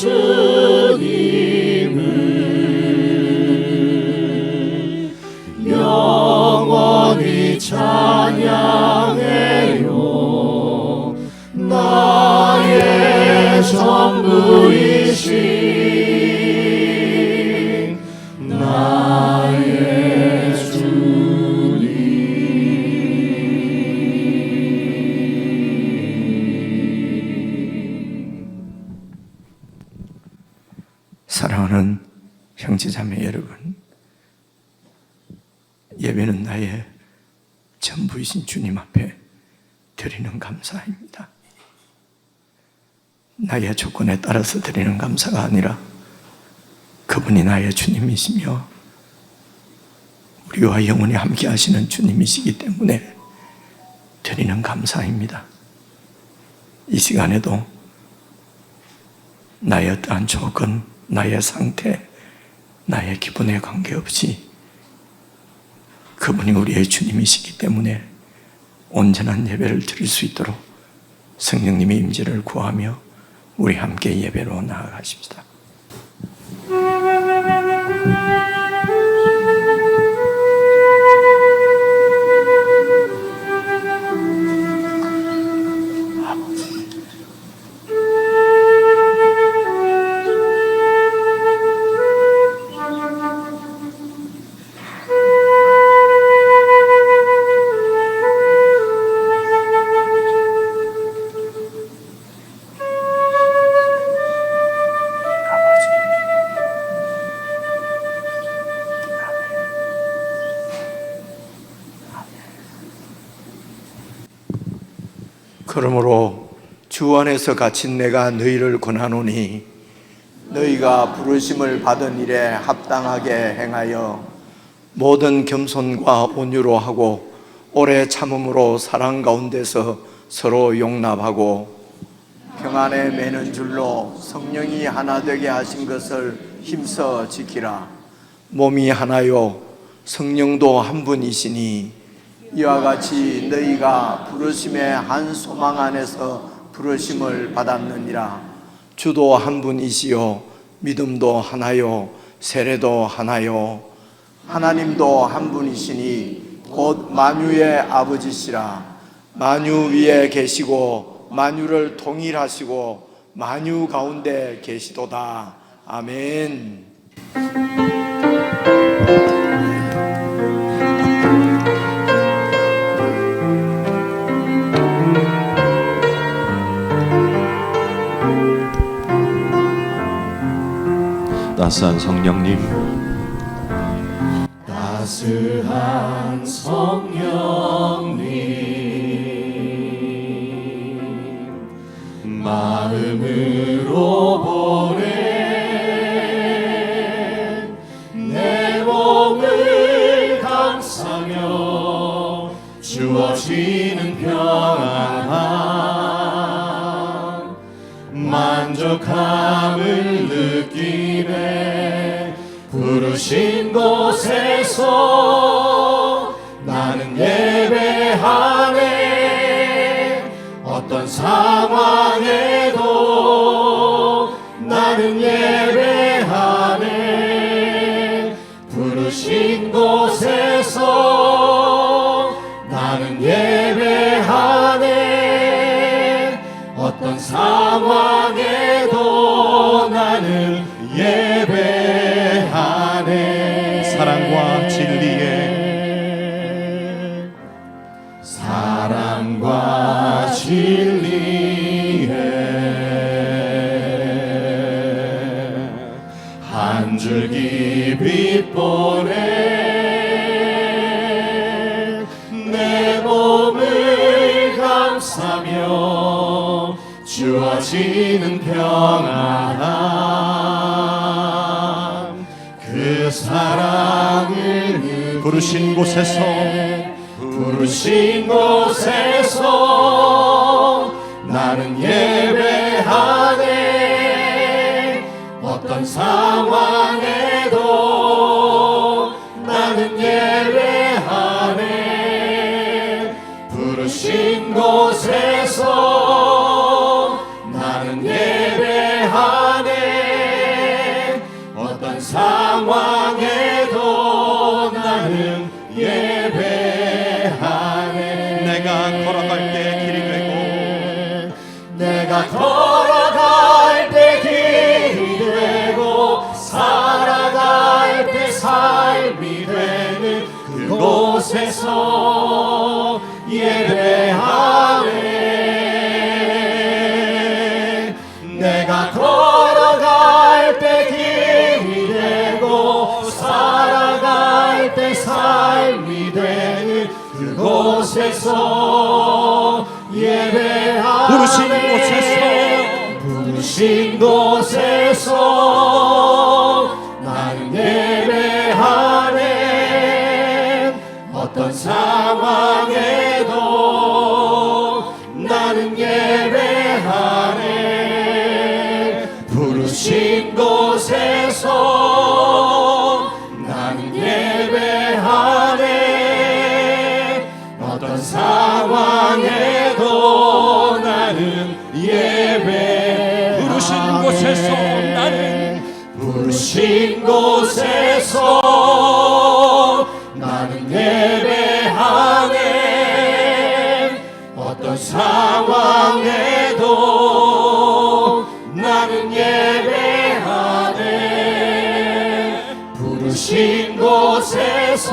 주님을 영원히 찬양해요. 나의 전부이신 나의 주님. 사랑하는 형제자매 여러분, 예배는 나의 전부이신 주님 앞에 드리는 감사입니다. 나의 조건에 따라서 드리는 감사가 아니라 그분이 나의 주님이시며 우리와 영원히 함께 하시는 주님이시기 때문에 드리는 감사입니다. 이 시간에도 나의 어떠한 조건, 나의 상태, 나의 기분에 관계없이 그분이 우리의 주님이시기 때문에 온전한 예배를 드릴 수 있도록 성령님의 임재를 구하며 우리 함께 예배로 나아가십시다. 그러므로 주 안에서 갇힌 내가 너희를 권하노니 너희가 부르심을 받은 일에 합당하게 행하여 모든 겸손과 온유로 하고 오래 참음으로 사랑 가운데서 서로 용납하고 평안에 매는 줄로 성령이 하나 되게 하신 것을 힘써 지키라. 몸이 하나요 성령도 한 분이시니 이와 같이 너희가 부르심의 한 소망 안에서 부르심을 받았느니라. 주도 한 분이시요 믿음도 하나요 세례도 하나요 하나님도 한 분이시니 곧 만유의 아버지시라. 만유 위에 계시고 만유를 통일하시고 만유 가운데 계시도다. 아멘. 따스한 성령님, 따스한 성령님, 마음으로 보내 내 몸을 감싸며 주어지는 평안 만족함을 느끼네. 부르신 곳에서 나는 예배하네. 어떤 상황에도 나는 예배하네. 부르신 곳에서 나는 예배하네. 어떤 상황에도 나는 예배하네. 사랑과 진리에 한 줄기 빛보내 내 몸을 감싸며 주어지는 평안 그 사랑을 부르신 곳에서 나는 예배하네. 어떤 상황에도 나는 예배하네. 부르신 곳에서 나는 예배하네. 상황에도 나는 예배하네. 내가 걸어갈 때 길이 되고, 내가 걸어갈 때 길이 되고 살아갈 때 삶이 되는 그곳에서 예배하네. 내가 걸어갈 때 길이 되고 살아갈 때 삶이 되는 그곳에서 예배하네. 부르신 곳에서 나는 예배하네. 어떤 상황에도 나는 예배하네. 부르신 곳에서 나는 예배하네. 어떤 상황에도 나는 예배하네. 부르신 곳에서 나는, 부르신 곳에서 나는 예배하네. 어떤 상황에도 나는 예배하네. 부르신 곳에서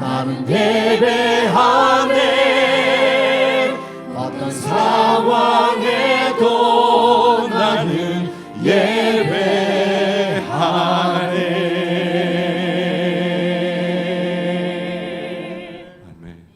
나는 예배하네. 어떤 상황에도 나는 예배하네. 아멘.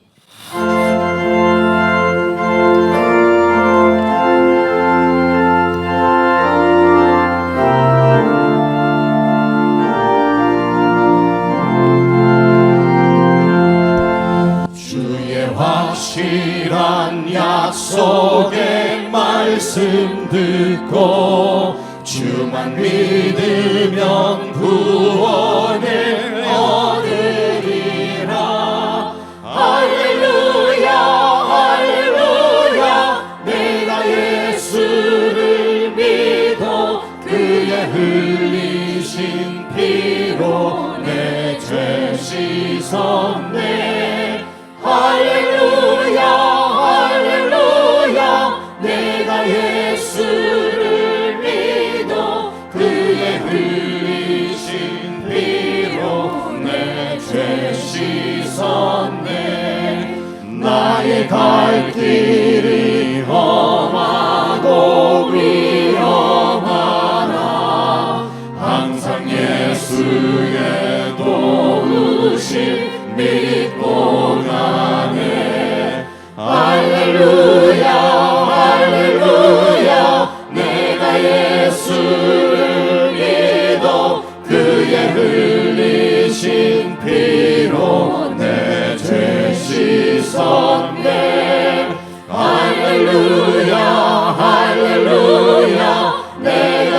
주의 확실한 약속의 말씀 듣고 주만 믿으면 구원을 얻으리라. 할렐루야 할렐루야. 내가 예수를 믿어 그의 흘리신 피로 내 죄 씻었네. 할렐루야 할렐루야. 내가 예수를 믿어 그의 흘리신 피로 내 죄 씻었네. 나의 갈 길이 험하고 위험하나 항상 예수의 도우심 믿고 가네. 할렐루야 할렐루야. 내가 예수를 믿어 그의 흘리신 피로 내 죄 씻었네. 할렐루야 할렐루야. 내가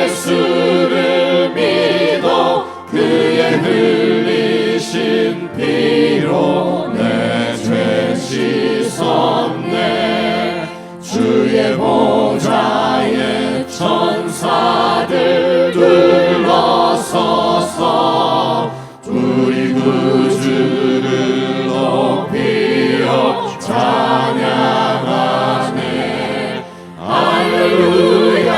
예수를 믿어 그의 흘리신 피로 내 죄 씻었네. 주의 보좌에 천사들 둘러서서 우리 구주를 높이어 찬양하네. 할렐루야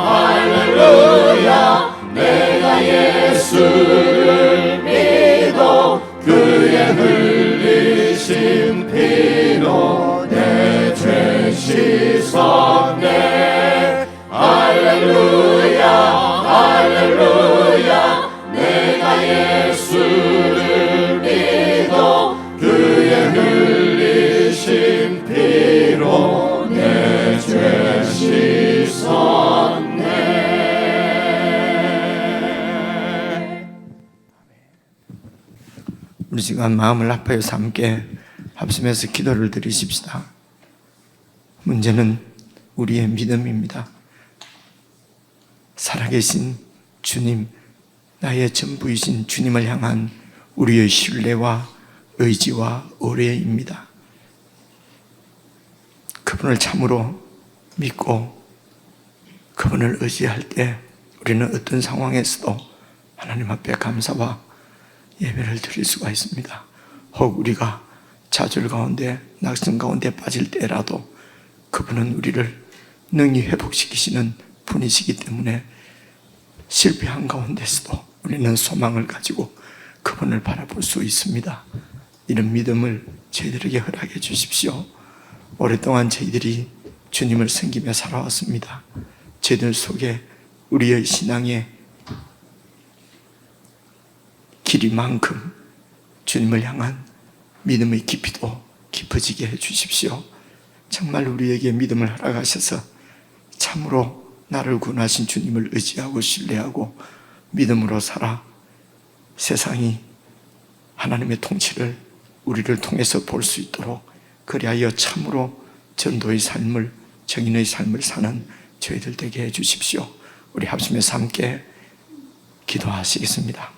할렐루야. 내가 예수를 믿어 그의 흘리신 피로 내 죄 씻었네. 할렐루야 할렐루야. 내가 예수를 믿어 그의 흘리신 피로 내 죄 씻었네. 우리 시간 마음을 합하여서 함께 합심해서 기도를 드리십시다. 문제는 우리의 믿음입니다. 살아계신 주님, 나의 전부이신 주님을 향한 우리의 신뢰와 의지와 의뢰입니다. 그분을 참으로 믿고 그분을 의지할 때 우리는 어떤 상황에서도 하나님 앞에 감사와 예배를 드릴 수가 있습니다. 혹 우리가 좌절 가운데 낙심 가운데 빠질 때라도 그분은 우리를 능히 회복시키시는 분이시기 때문에 실패한 가운데서도 우리는 소망을 가지고 그분을 바라볼 수 있습니다. 이런 믿음을 저희들에게 허락해 주십시오. 오랫동안 저희들이 주님을 섬기며 살아왔습니다. 저희들 속에 우리의 신앙의 길이만큼 주님을 향한 믿음의 깊이도 깊어지게 해 주십시오. 정말 우리에게 믿음을 허락하셔서 참으로 나를 구원하신 주님을 의지하고 신뢰하고 믿음으로 살아 세상이 하나님의 통치를 우리를 통해서 볼 수 있도록 그리하여 참으로 전도의 삶을, 정인의 삶을 사는 저희들 되게 해 주십시오. 우리 합심해서 함께 기도하시겠습니다.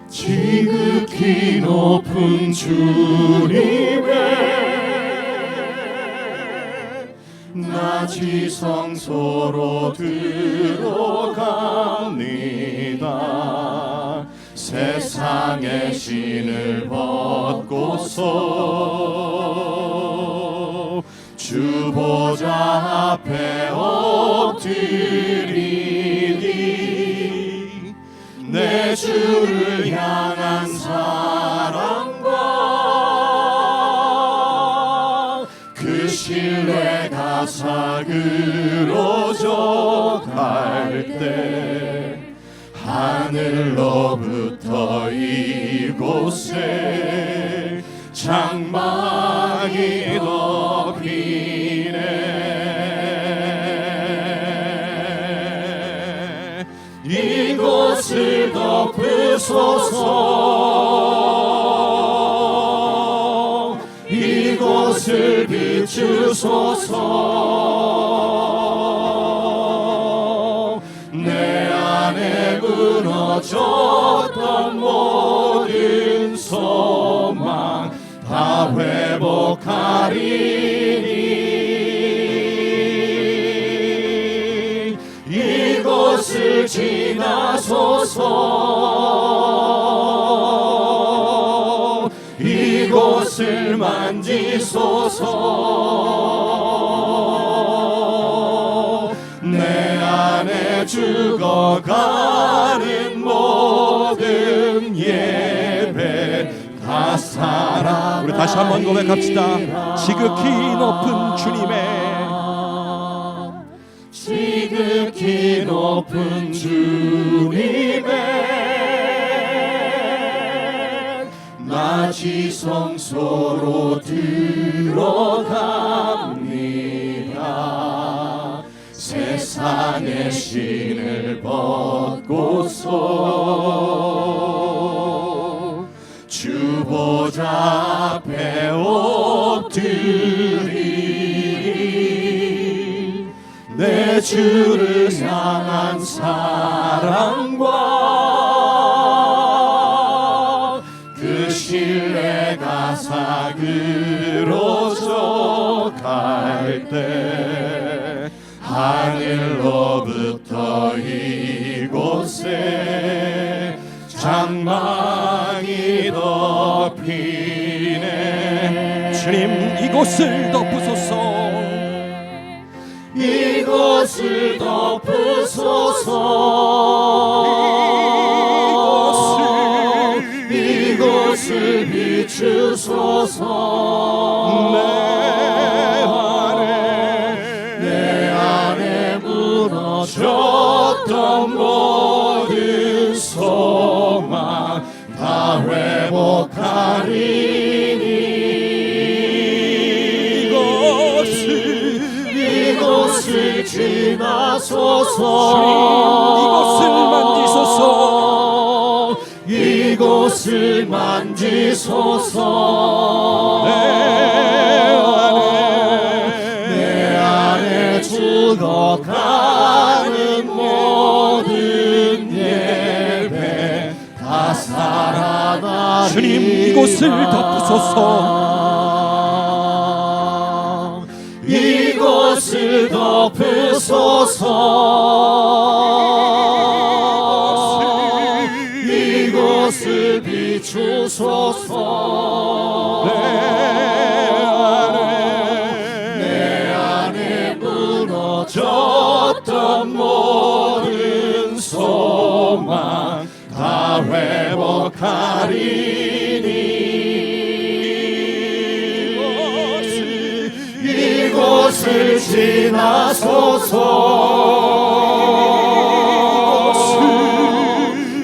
지극히 높은 주님의 낮이 성소로 들어갑니다. 세상의 신을 벗고서 주 보좌 앞에 엎드리니 내 주를 향한 사랑과 그 신뢰가 사그러져 갈 때 하늘로부터 이곳에 장막이 덮이네. 이곳을 덮으소서. 이곳을 비추소서. 내 안에 무너졌던 모든 소망 다 회복하리니 이곳을 지나소서. 이곳을 만지소서. 내 안에 죽어가는 모든 예배 다 살아. 우리 다시 한번 고백합시다. 지극히 높은 주님의 지극히 높은 주님의 지성소로 들어갑니다. 세상의 신을 벗고서 주보좌 앞에 엎드리 내 주를 향한 사랑과 그 신뢰가 사그러져 갈 때 하늘로부터 이곳에 장막이 덮이네. 주님 이곳을 덮으소서. 이곳을 덮으소서. 이곳을 비추소서. 내 안에 무너졌던 모든 소망 다 회복하리니. 이곳을 지나소서. 이곳을 만지소서. 이곳을 만지소서. 내 안에 죽어가는 모든 예배 다 살아나리. 주님 이곳을 덮으소서. 이곳을 덮으소서. 이곳을 비추소서. 내 안에 무너졌던 모든 소망 다 회복하리니. 이곳을 지나소서.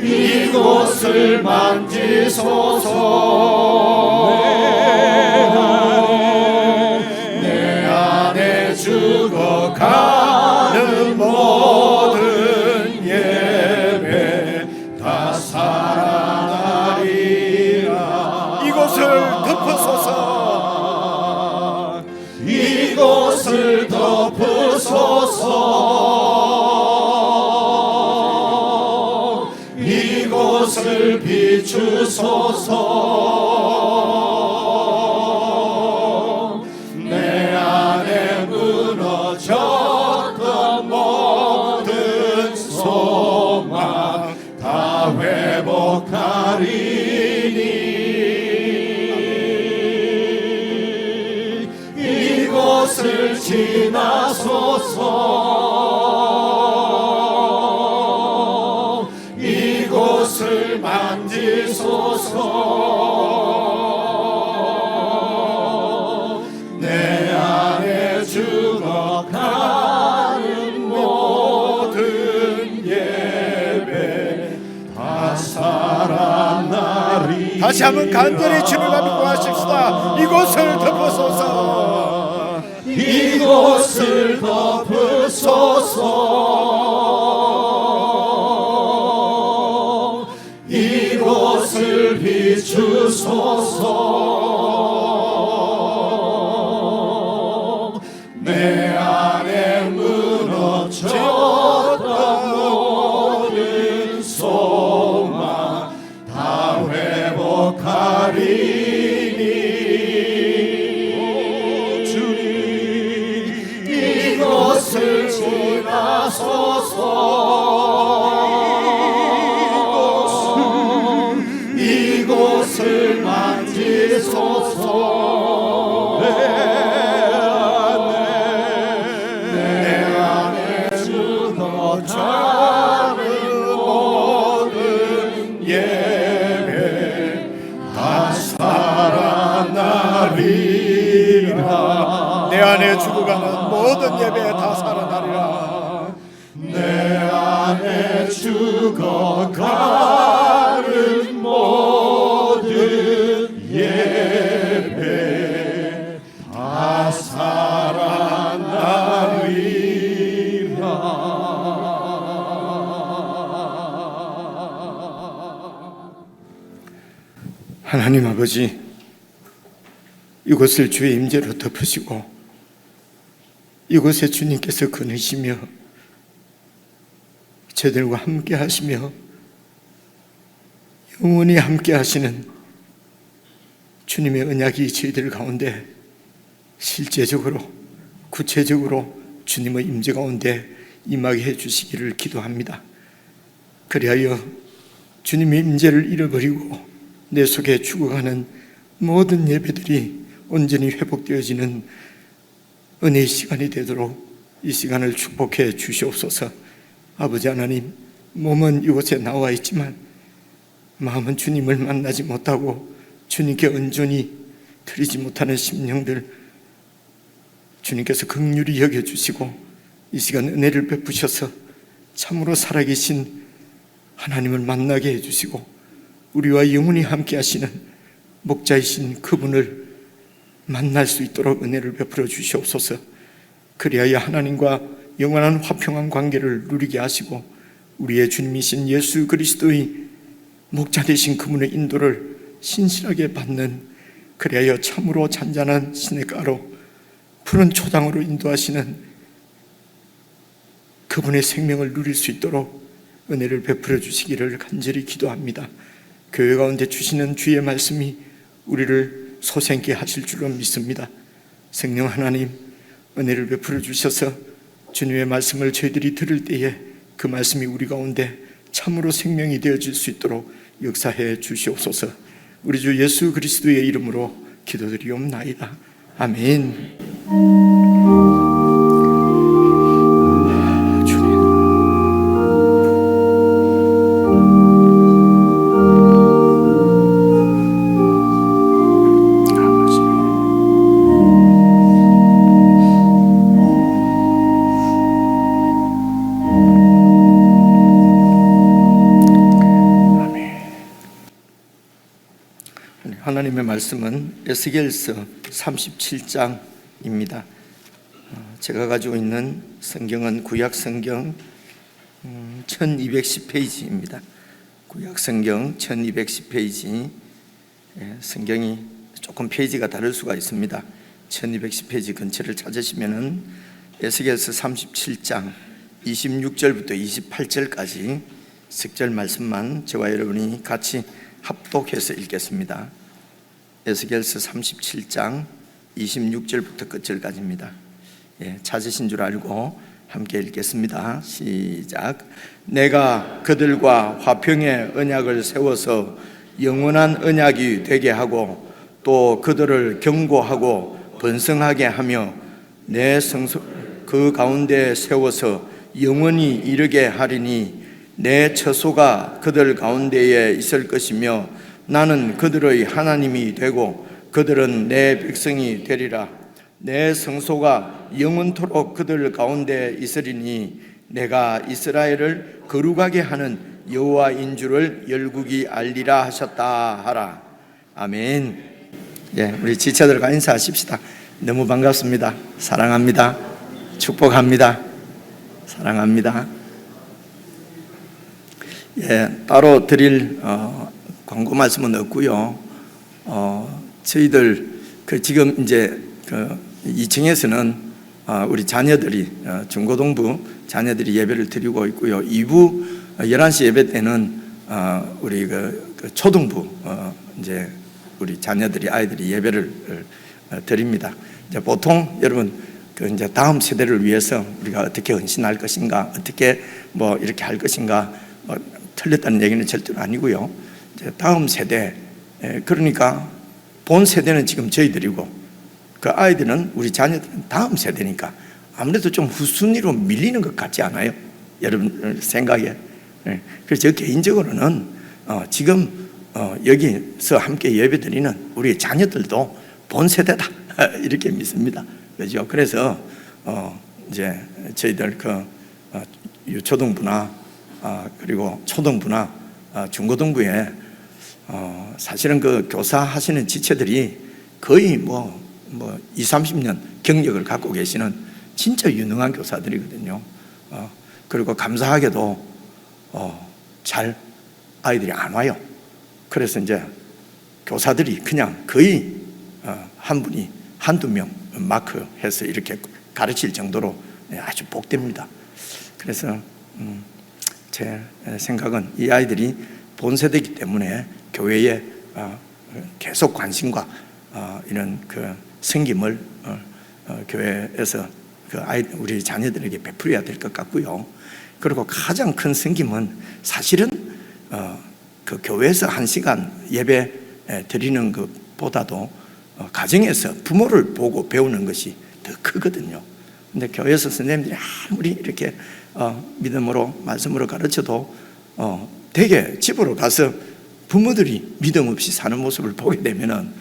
이곳을 만지소서. 내 안에 죽어가는 모든 예배 다 살아나리라. 이곳을 덮으소서. 이곳을 덮으소서. 이곳을 비추소서. 내 안에 무너졌던 모든 소망 다 회복하리니. 이곳을 지나소서. 이곳을 만지소서. 내 안에 죽어가는 모든 예배 다 살아나리. 다시 한번 간절히 주님을 믿고 하십시다. 이곳을 덮으소서. 이곳을 덮으소서. 이곳을 비추소서. 내 안에 무너졌던 모든 소망 다 회복하리니. 주님 이곳을 지나소서. 이곳을 만지소서. 내 안에 죽어가는 모든 예배 다 살아나리라. 내 안에 죽어가는 모든 예배 다 살아나리라. 내 안에 죽어가는 모든 예배 하나님 아버지, 이곳을 주의 임재로 덮으시고 이곳에 주님께서 거느시며 저들과 함께 하시며 영원히 함께 하시는 주님의 언약이 저희들 가운데 실제적으로 구체적으로 주님의 임재 가운데 임하게 해주시기를 기도합니다. 그리하여 주님의 임재를 잃어버리고 내 속에 죽어가는 모든 예배들이 온전히 회복되어지는 은혜의 시간이 되도록 이 시간을 축복해 주시옵소서. 아버지 하나님, 몸은 이곳에 나와 있지만 마음은 주님을 만나지 못하고 주님께 온전히 드리지 못하는 심령들 주님께서 긍휼히 여겨주시고 이 시간 은혜를 베푸셔서 참으로 살아계신 하나님을 만나게 해주시고 우리와 영원히 함께 하시는 목자이신 그분을 만날 수 있도록 은혜를 베풀어 주시옵소서. 그리하여 하나님과 영원한 화평한 관계를 누리게 하시고 우리의 주님이신 예수 그리스도의 목자 되신 그분의 인도를 신실하게 받는, 그리하여 참으로 잔잔한 시냇가로 푸른 초당으로 인도하시는 그분의 생명을 누릴 수 있도록 은혜를 베풀어 주시기를 간절히 기도합니다. 교회 가운데 주시는 주의 말씀이 우리를 소생케 하실 줄로 믿습니다. 성령 하나님, 은혜를 베풀어 주셔서 주님의 말씀을 저희들이 들을 때에 그 말씀이 우리 가운데 참으로 생명이 되어질 수 있도록 역사해 주시옵소서. 우리 주 예수 그리스도의 이름으로 기도드리옵나이다. 아멘. 하나님의 말씀은 에스겔서 37장입니다. 제가 가지고 있는 성경은 구약 성경 1210페이지입니다. 구약 성경 1210페이지. 성경이 조금 페이지가 다를 수가 있습니다. 1210페이지 근처를 찾으시면은 에스겔서 37장 26절부터 28절까지 석절 말씀만 저와 여러분이 같이 합독해서 읽겠습니다. 에스겔서 37장 26절부터 끝절까지입니다. 찾으신 줄 알고 함께 읽겠습니다. 시작. 내가 그들과 화평의 언약을 세워서 영원한 언약이 되게 하고 또 그들을 견고하고 번성하게 하며 내 성소 그 가운데 세워서 영원히 이르게 하리니 내 처소가 그들 가운데에 있을 것이며 나는 그들의 하나님이 되고 그들은 내 백성이 되리라. 내 성소가 영원토록 그들 가운데 있으리니 내가 이스라엘을 거룩하게 하는 여호와인 줄을 열국이 알리라 하셨다 하라. 아멘. 우리 지체들과 인사하십시다. 너무 반갑습니다. 사랑합니다. 축복합니다. 사랑합니다. 따로 드릴 광고 말씀은 없고요. 저희들 지금 이제 2층에서는 우리 자녀들이 중고등부 자녀들이 예배를 드리고 있고요. 2부 11시 예배 때는 우리 초등부 이제 우리 자녀들이 아이들이 예배를 드립니다. 이제 보통 여러분 이제 다음 세대를 위해서 우리가 어떻게 헌신할 것인가, 어떻게 뭐 이렇게 할 것인가, 틀렸다는 얘기는 절대로 아니고요. 이제 다음 세대, 그러니까 본 세대는 지금 저희들이고 그 아이들은 우리 자녀들은 다음 세대니까 아무래도 좀 후순위로 밀리는 것 같지 않아요? 여러분 생각에. 그래서 저 개인적으로는 지금 여기서 함께 예배드리는 우리 자녀들도 본 세대다 이렇게 믿습니다. 그렇죠? 그래서 이제 저희들 유초등부나 그리고 초등부나 중고등부에 사실은 그 교사 하시는 지체들이 거의 뭐 20-30년 경력을 갖고 계시는 진짜 유능한 교사들이거든요. 그리고 감사하게도 잘 아이들이 안 와요. 그래서 이제 교사들이 그냥 거의 한 분이 한두 명 마크해서 이렇게 가르칠 정도로 아주 복됩니다. 그래서 제 생각은 이 아이들이 본세대이기 때문에 교회에 계속 관심과 이런 그 섬김을 교회에서 우리 자녀들에게 베풀어야 될 것 같고요. 그리고 가장 큰 섬김은 사실은 그 교회에서 1시간 예배 드리는 것보다도 가정에서 부모를 보고 배우는 것이 더 크거든요. 근데 교회에서 선생님들이 아무리 이렇게 믿음으로 말씀으로 가르쳐도 되게 집으로 가서 부모들이 믿음 없이 사는 모습을 보게 되면은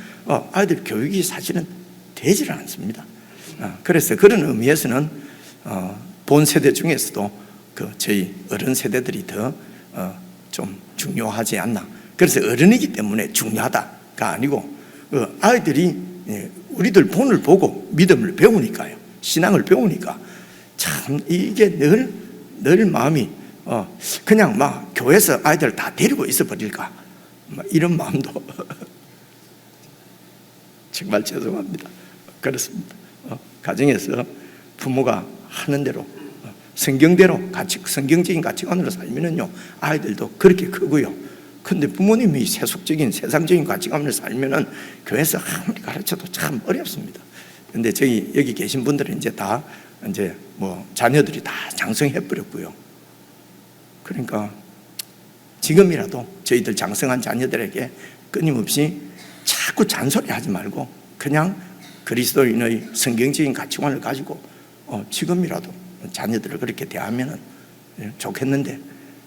아이들 교육이 사실은 되지를 않습니다. 그래서 그런 의미에서는 본 세대 중에서도 저희 어른 세대들이 더 좀 중요하지 않나. 그래서 어른이기 때문에 중요하다가 아니고 아이들이 우리들 본을 보고 믿음을 배우니까요, 신앙을 배우니까 참 이게 늘 마음이 그냥 막 교회에서 아이들 다 데리고 있어 버릴까 이런 마음도 정말 죄송합니다. 그렇습니다. 가정에서 부모가 하는 대로 성경대로 성경적인 가치관으로 살면은요, 아이들도 그렇게 크고요. 근데 부모님이 세속적인 세상적인 가치관으로 살면은 교회에서 아무리 가르쳐도 참 어렵습니다. 근데 저희 여기 계신 분들은 이제 다 이제 뭐 자녀들이 다 장성해 버렸고요. 그러니까 지금이라도 저희들 장성한 자녀들에게 끊임없이 자꾸 잔소리하지 말고 그냥 그리스도인의 성경적인 가치관을 가지고 지금이라도 자녀들을 그렇게 대하면 좋겠는데,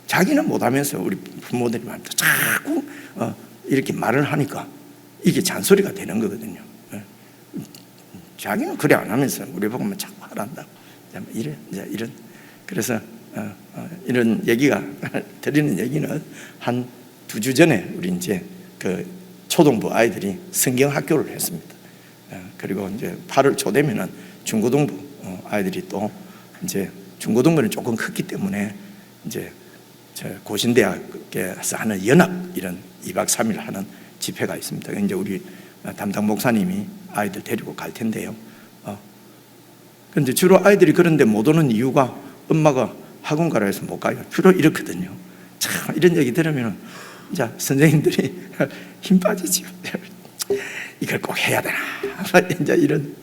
자기는 못하면서 우리 부모들이 말입니다. 자꾸 이렇게 말을 하니까 이게 잔소리가 되는 거거든요. 자기는 그래 안 하면서 우리 보고만 자꾸 하란다고 이런 그래서 이런 얘기가 드리는 얘기는 한 2주 전에 우리 이제 그 초등부 아이들이 성경 학교를 했습니다. 그리고 이제 8월 초 되면은 중고등부 아이들이 또 이제 중고등부는 조금 컸기 때문에 이제 고신대학에서 하는 연합 이런 2박 3일 하는 집회가 있습니다. 이제 우리 담당 목사님이 아이들 데리고 갈 텐데요. 그런데 주로 아이들이 그런데 못 오는 이유가 엄마가 학원 가라 해서 못 가요. 주로 이렇거든요. 참 이런 얘기 들으면 이제 선생님들이 힘 빠지죠. 이걸 꼭 해야 되나? 이제 이런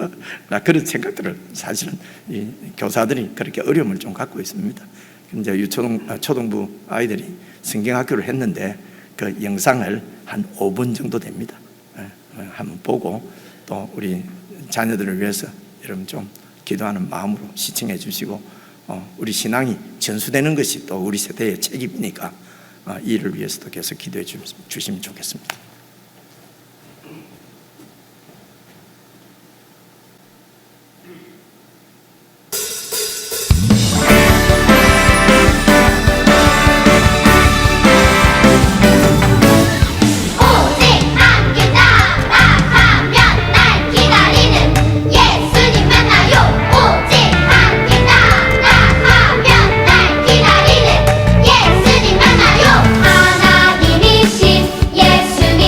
그런 생각들을 사실은 이 교사들이 그렇게 어려움을 좀 갖고 있습니다. 이제 초등부 아이들이 성경학교를 했는데 그 영상을 한 5분 정도 됩니다. 한번 보고 또 우리 자녀들을 위해서 여러분 좀 기도하는 마음으로 시청해 주시고 우리 신앙이 전수되는 것이 또 우리 세대의 책임이니까 이 일을 위해서도 계속 기도해 주시면 좋겠습니다. 예수님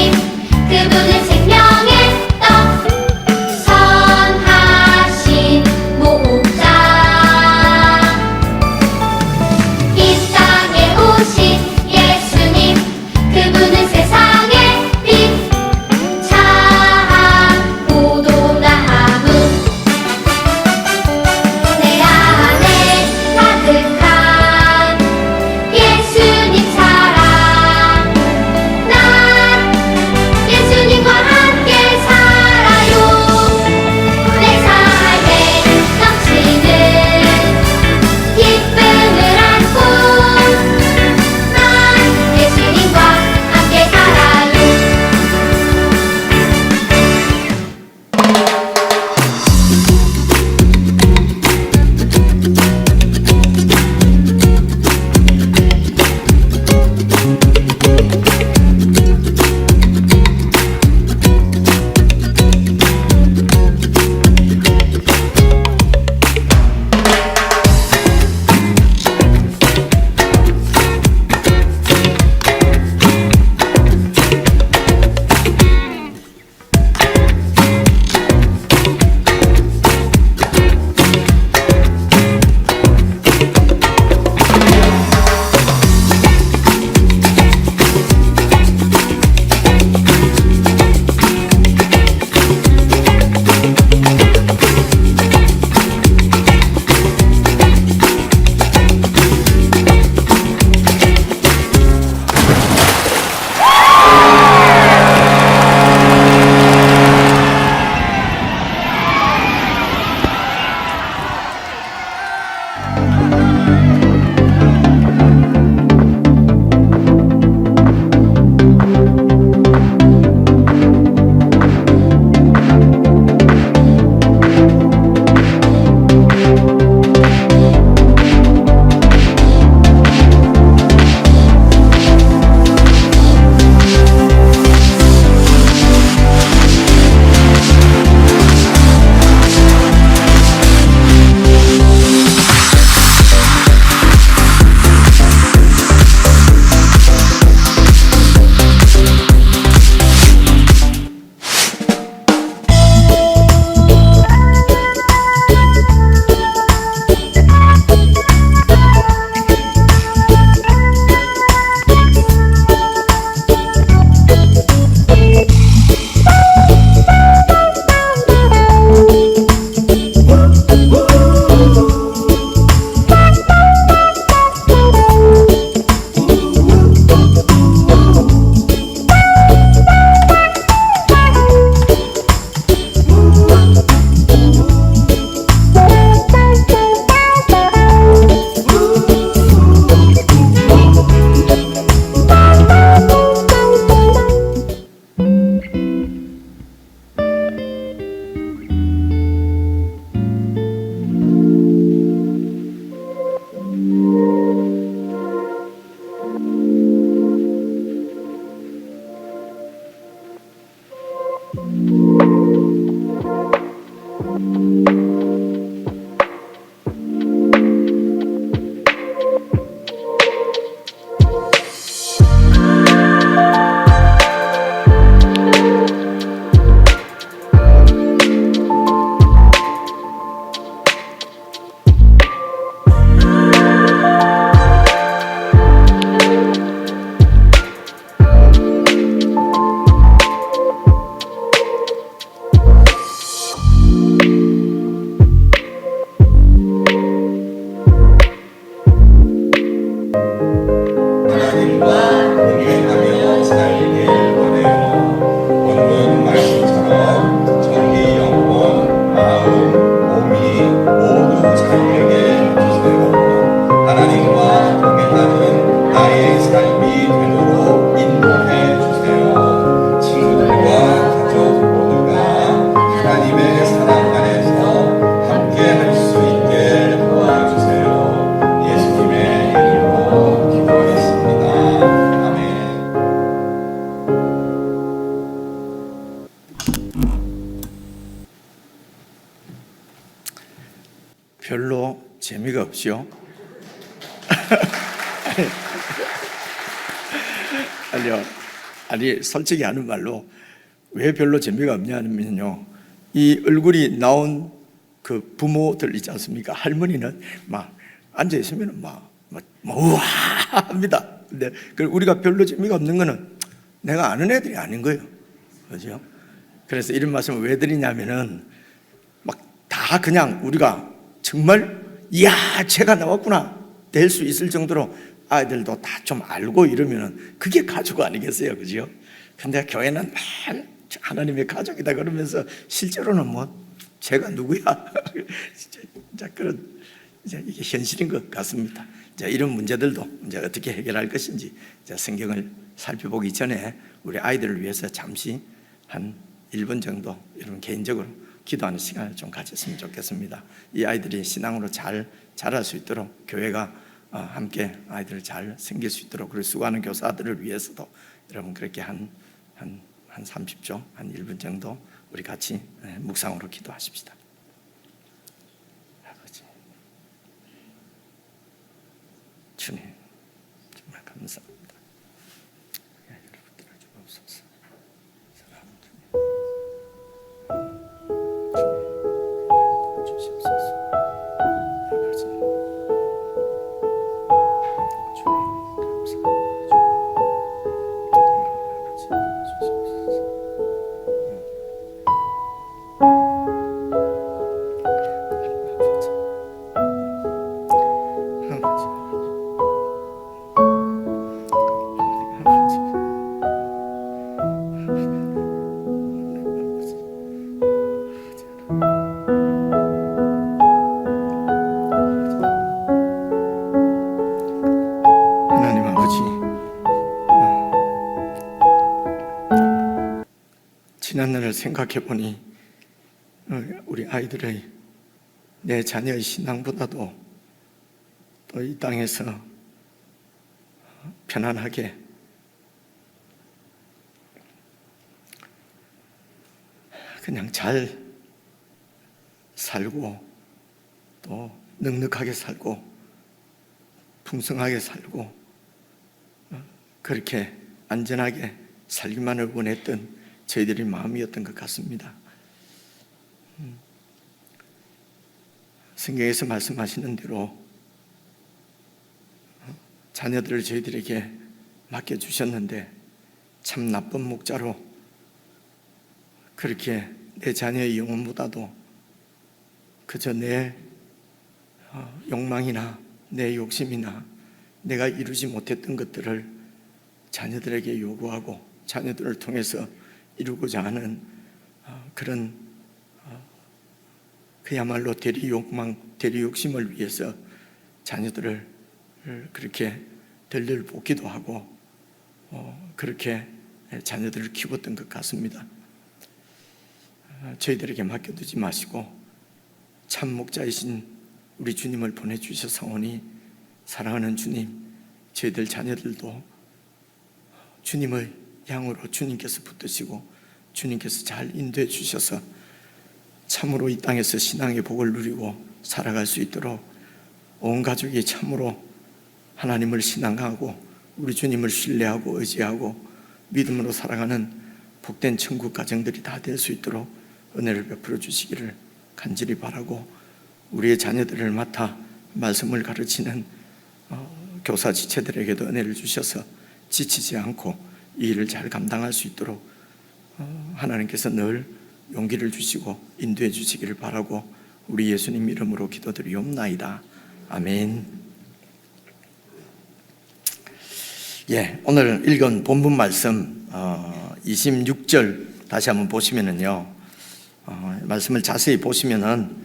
원해요. 본문 말씀처럼 정의, 영혼, 마음, 몸이 모두 자유에게 주세요. 하나님과 동행하는 나의 삶이 되도록 인도해 주세요. 친구들과 가족 모두가 하나님의 사랑 안에서 함께 할 수 있게 도와주세요. 예수님의 이름으로 기도했습니다. 아멘. 별로 재미가 없죠? 아니 솔직히 하는 말로 왜 별로 재미가 없냐면요, 이 얼굴이 나온 그 부모들 있지 않습니까? 할머니는 막 앉아 있으면 막 우와 합니다. 근데 우리가 별로 재미가 없는 거는 내가 아는 애들이 아닌 거예요, 그렇죠? 그래서 이런 말씀을 왜 드리냐면은 막 다 그냥 우리가 정말 이야 죄가 나왔구나 될 수 있을 정도로 아이들도 다 좀 알고 이러면은 그게 가족 아니겠어요, 그죠? 근데 교회는 맨 하나님의 가족이다 그러면서 실제로는 뭐 제가 누구야? 자, 그런 이제 이게 현실인 것 같습니다. 자, 이런 문제들도 이제 어떻게 해결할 것인지 자, 성경을 살펴보기 전에 우리 아이들을 위해서 잠시 한 1분 정도 여러분 개인적으로 기도하는 시간을 좀 가졌으면 좋겠습니다. 이 아이들이 신앙으로 잘 자랄 수 있도록 교회가 함께 아이들을 잘 섬길 수 있도록, 그리고 수고하는 교사들을 위해서도 여러분 그렇게 한 30초, 한 1분 정도 우리 같이 묵상으로 기도하십시다. 아버지, 주님 정말 감사합니다. 여러분들을 주옵소서. 사랑하는 주님, 주시옵소서. 아버지, 주님 감사합니다. 아버지 주시옵소서. 하나님 아버지, 지난날을 생각해 보니 우리 아이들의 내 자녀의 신앙보다도 또 이 땅에서 편안하게 그냥 잘 살고 또 넉넉하게 살고 풍성하게 살고 그렇게 안전하게 살기만을 원했던 저희들의 마음이었던 것 같습니다. 성경에서 말씀하시는 대로 자녀들을 저희들에게 맡겨주셨는데 참 나쁜 목자로 그렇게 내 자녀의 영혼보다도 그저 내 욕망이나 내 욕심이나 내가 이루지 못했던 것들을 자녀들에게 요구하고 자녀들을 통해서 이루고자 하는 그런 그야말로 대리 욕망, 대리 욕심을 위해서 자녀들을 그렇게 덜덜 볶기도 하고 그렇게 자녀들을 키웠던 것 같습니다. 저희들에게 맡겨두지 마시고 참 목자이신 우리 주님을 보내주셔서오니 사랑하는 주님, 저희들 자녀들도 주님의 양으로 주님께서 붙드시고 주님께서 잘 인도해 주셔서 참으로 이 땅에서 신앙의 복을 누리고 살아갈 수 있도록 온 가족이 참으로 하나님을 신앙하고 우리 주님을 신뢰하고 의지하고 믿음으로 살아가는 복된 천국 가정들이 다 될 수 있도록 은혜를 베풀어 주시기를 간절히 바라고, 우리의 자녀들을 맡아 말씀을 가르치는 교사 지체들에게도 은혜를 주셔서 지치지 않고 이 일을 잘 감당할 수 있도록 하나님께서 늘 용기를 주시고 인도해 주시기를 바라고 우리 예수님 이름으로 기도드리옵나이다. 아멘. 오늘 읽은 본문 말씀 26절 다시 한번 보시면은요, 말씀을 자세히 보시면은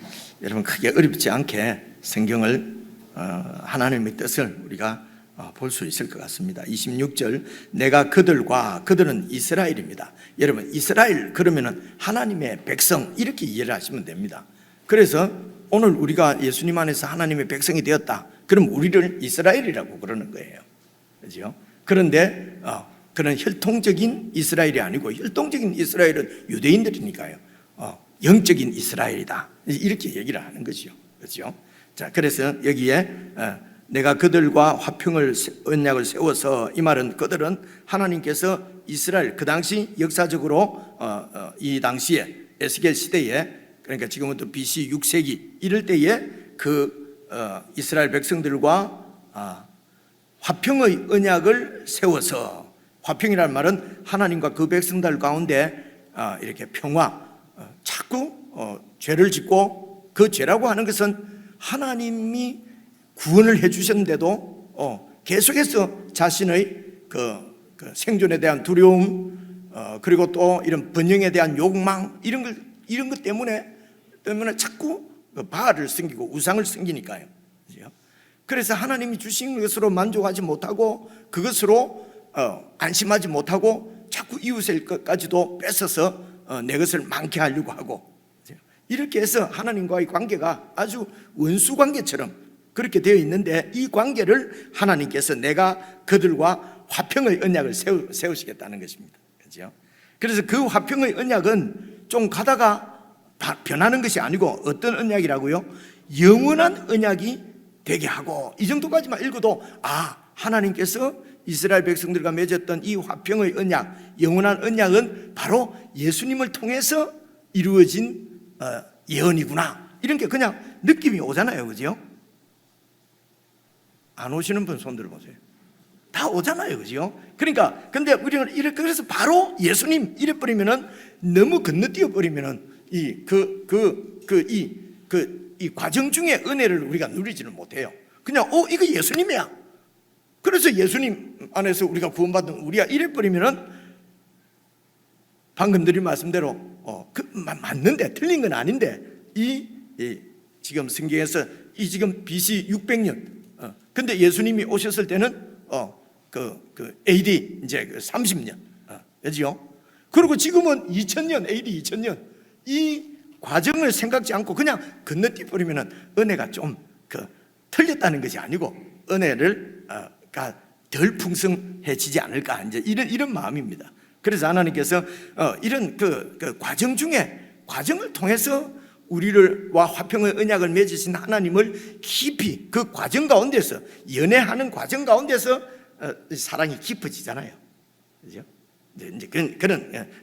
여러분 크게 어렵지 않게 성경을 하나님의 뜻을 우리가 볼 수 있을 것 같습니다. 26절, 내가 그들은 이스라엘입니다. 여러분 이스라엘 그러면은 하나님의 백성 이렇게 이해를 하시면 됩니다. 그래서 오늘 우리가 예수님 안에서 하나님의 백성이 되었다. 그럼 우리를 이스라엘이라고 그러는 거예요. 그렇죠? 그런데 그런 혈통적인 이스라엘이 아니고, 혈통적인 이스라엘은 유대인들이니까요. 영적인 이스라엘이다. 이렇게 얘기를 하는 거죠. 그렇죠? 자, 그래서 여기에 내가 그들과 화평을 언약을 세워서, 이 말은 그들은 하나님께서 이스라엘, 그 당시 역사적으로 이 당시에 에스겔 시대에, 그러니까 지금부터 BC 6세기 이럴 때에 그 이스라엘 백성들과 화평의 언약을 세워서, 화평이라는 말은 하나님과 그 백성들 가운데 이렇게 평화, 자꾸 죄를 짓고, 그 죄라고 하는 것은 하나님이 구원을 해주셨는데도 계속해서 자신의 그 생존에 대한 두려움, 그리고 또 이런 번영에 대한 욕망, 이런 것 때문에 자꾸 바알을 섬기고 우상을 섬기니까요. 그래서 하나님이 주신 것으로 만족하지 못하고, 그것으로 안심하지 못하고 자꾸 이웃의 것까지도 뺏어서 내 것을 많게 하려고 하고, 이렇게 해서 하나님과의 관계가 아주 원수 관계처럼 그렇게 되어 있는데, 이 관계를 하나님께서 내가 그들과 화평의 언약을 세우시겠다는 것입니다. 그렇죠? 그래서 그 화평의 언약은 좀 가다가 변하는 것이 아니고, 어떤 언약이라고요? 영원한 언약이 되게 하고, 이 정도까지만 읽어도 하나님께서 이스라엘 백성들과 맺었던 이 화평의 언약, 영원한 언약은 바로 예수님을 통해서 이루어진 예언이구나, 이런 게 그냥 느낌이 오잖아요. 그죠? 안 오시는 분 손 들어보세요. 다 오잖아요. 그죠? 그러니까 근데 우리는 이렇게, 그래서 바로 예수님 이래 버리면은, 너무 건너뛰어 버리면은 이 과정 중에 은혜를 우리가 누리지는 못해요. 그냥 이거 예수님이야. 그래서 예수님 안에서 우리가 구원받은 우리야 이래 버리면은, 방금 드린 말씀대로 맞는데, 틀린 건 아닌데, 지금 성경에서 지금 BC 600년, 근데 예수님이 오셨을 때는 AD 이제 30년, 그죠? 그리고 지금은 2000년, AD 2000년, 이 과정을 생각지 않고 그냥 건너뛰어 버리면은 은혜가 좀 틀렸다는 것이 아니고, 은혜를 덜 풍성해지지 않을까, 이제 이런 마음입니다. 그래서 하나님께서 이런 그 과정 중에, 과정을 통해서 우리와 화평의 언약을 맺으신 하나님을 깊이, 그 과정 가운데서, 연애하는 과정 가운데서 사랑이 깊어지잖아요. 그죠? 이제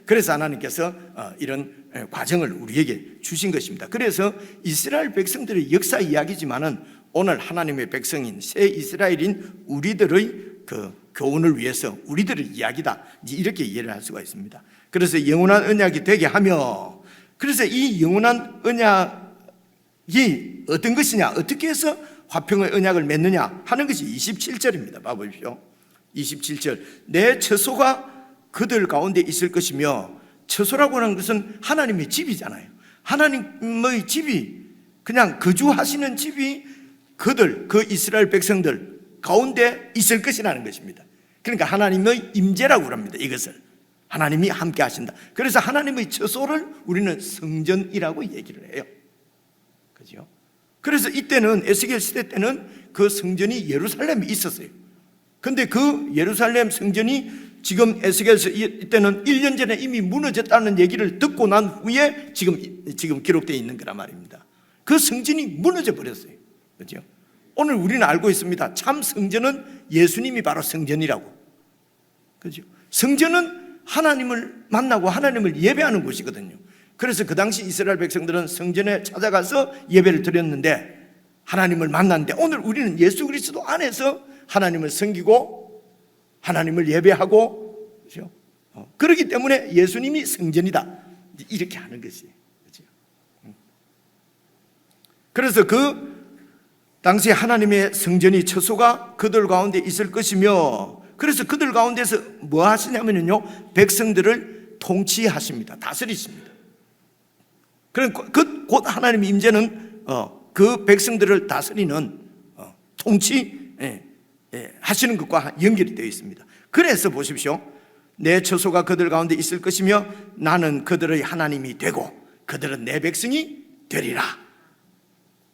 그래서 하나님께서 이런 과정을 우리에게 주신 것입니다. 그래서 이스라엘 백성들의 역사 이야기지만은, 오늘 하나님의 백성인 새 이스라엘인 우리들의 그 교훈을 위해서 우리들의 이야기다, 이렇게 이해를 할 수가 있습니다. 그래서 영원한 언약이 되게 하며, 그래서 이 영원한 언약이 어떤 것이냐, 어떻게 해서 화평의 언약을 맺느냐 하는 것이 27절입니다. 봐보십시오. 27절, 내 처소가 그들 가운데 있을 것이며, 처소라고 하는 것은 하나님의 집이잖아요. 하나님의 집이, 그냥 거주하시는 집이 그들, 그 이스라엘 백성들 가운데 있을 것이라는 것입니다. 그러니까 하나님의 임재라고 합니다. 이것을 하나님이 함께 하신다. 그래서 하나님의 처소를 우리는 성전이라고 얘기를 해요. 그죠? 그래서 이때는, 에스겔 시대 때는 그 성전이 예루살렘에 있었어요. 근데 그 예루살렘 성전이 지금 에스겔서 이때는 1년 전에 이미 무너졌다는 얘기를 듣고 난 후에 지금 기록되어 있는 거란 말입니다. 그 성전이 무너져 버렸어요. 그죠? 오늘 우리는 알고 있습니다. 참 성전은 예수님이 바로 성전이라고. 그죠? 성전은 하나님을 만나고 하나님을 예배하는 곳이거든요. 그래서 그 당시 이스라엘 백성들은 성전에 찾아가서 예배를 드렸는데, 하나님을 만났는데, 오늘 우리는 예수 그리스도 안에서 하나님을 섬기고 하나님을 예배하고, 그렇죠? 그렇기 때문에 예수님이 성전이다, 이렇게 하는 것이에요. 그렇죠? 그래서 그 당시 하나님의 성전이 처소가 그들 가운데 있을 것이며, 그래서 그들 가운데서 뭐 하시냐면요, 백성들을 통치하십니다. 다스리십니다. 곧 하나님의 임재는 그 백성들을 다스리는 통치 하시는 것과 연결이 되어 있습니다. 그래서 보십시오. 내 처소가 그들 가운데 있을 것이며 나는 그들의 하나님이 되고 그들은 내 백성이 되리라.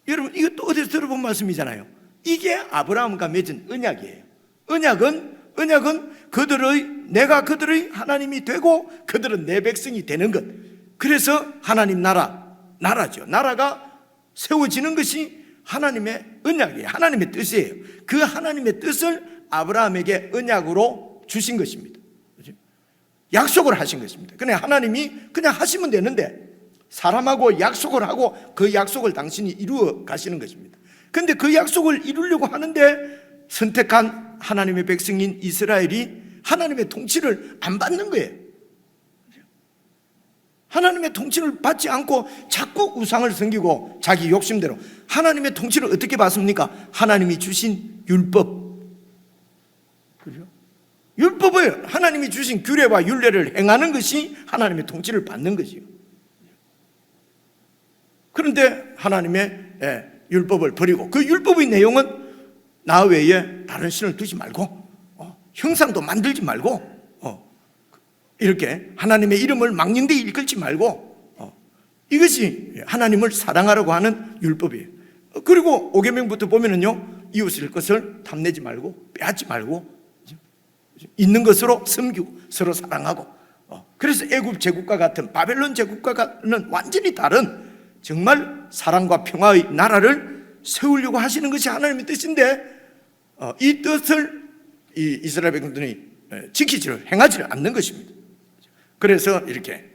여러분, 이것도 어디서 들어본 말씀이잖아요. 이게 아브라함과 맺은 언약이에요. 언약은 내가 그들의 하나님이 되고 그들은 내 백성이 되는 것. 그래서 하나님 나라죠. 나라가 세워지는 것이 하나님의 언약이에요. 하나님의 뜻이에요. 그 하나님의 뜻을 아브라함에게 언약으로 주신 것입니다. 그렇죠? 약속을 하신 것입니다. 그냥 하나님이 그냥 하시면 되는데 사람하고 약속을 하고 그 약속을 당신이 이루어 가시는 것입니다. 그런데 그 약속을 이루려고 하는데 선택한 하나님의 백성인 이스라엘이 하나님의 통치를 안 받는 거예요. 하나님의 통치를 받지 않고 자꾸 우상을 섬기고 자기 욕심대로. 하나님의 통치를 어떻게 받습니까? 하나님이 주신 율법. 그죠? 율법을, 하나님이 주신 규례와 율례를 행하는 것이 하나님의 통치를 받는 것이요. 그런데 하나님의 율법을 버리고, 그 율법의 내용은 나 외에 다른 신을 두지 말고 형상도 만들지 말고 이렇게 하나님의 이름을 망령되이 일컬지 말고 이것이 하나님을 사랑하라고 하는 율법이에요. 그리고 5계명부터 보면은요, 이웃일 것을 탐내지 말고 빼앗지 말고 있는 것으로 섬기고 서로 사랑하고. 그래서 애굽 제국과 같은 바벨론 제국과는 완전히 다른 정말 사랑과 평화의 나라를 세우려고 하시는 것이 하나님의 뜻인데 이 뜻을 이 이스라엘 백성들이 지키지를 행하지를 않는 것입니다. 그래서 이렇게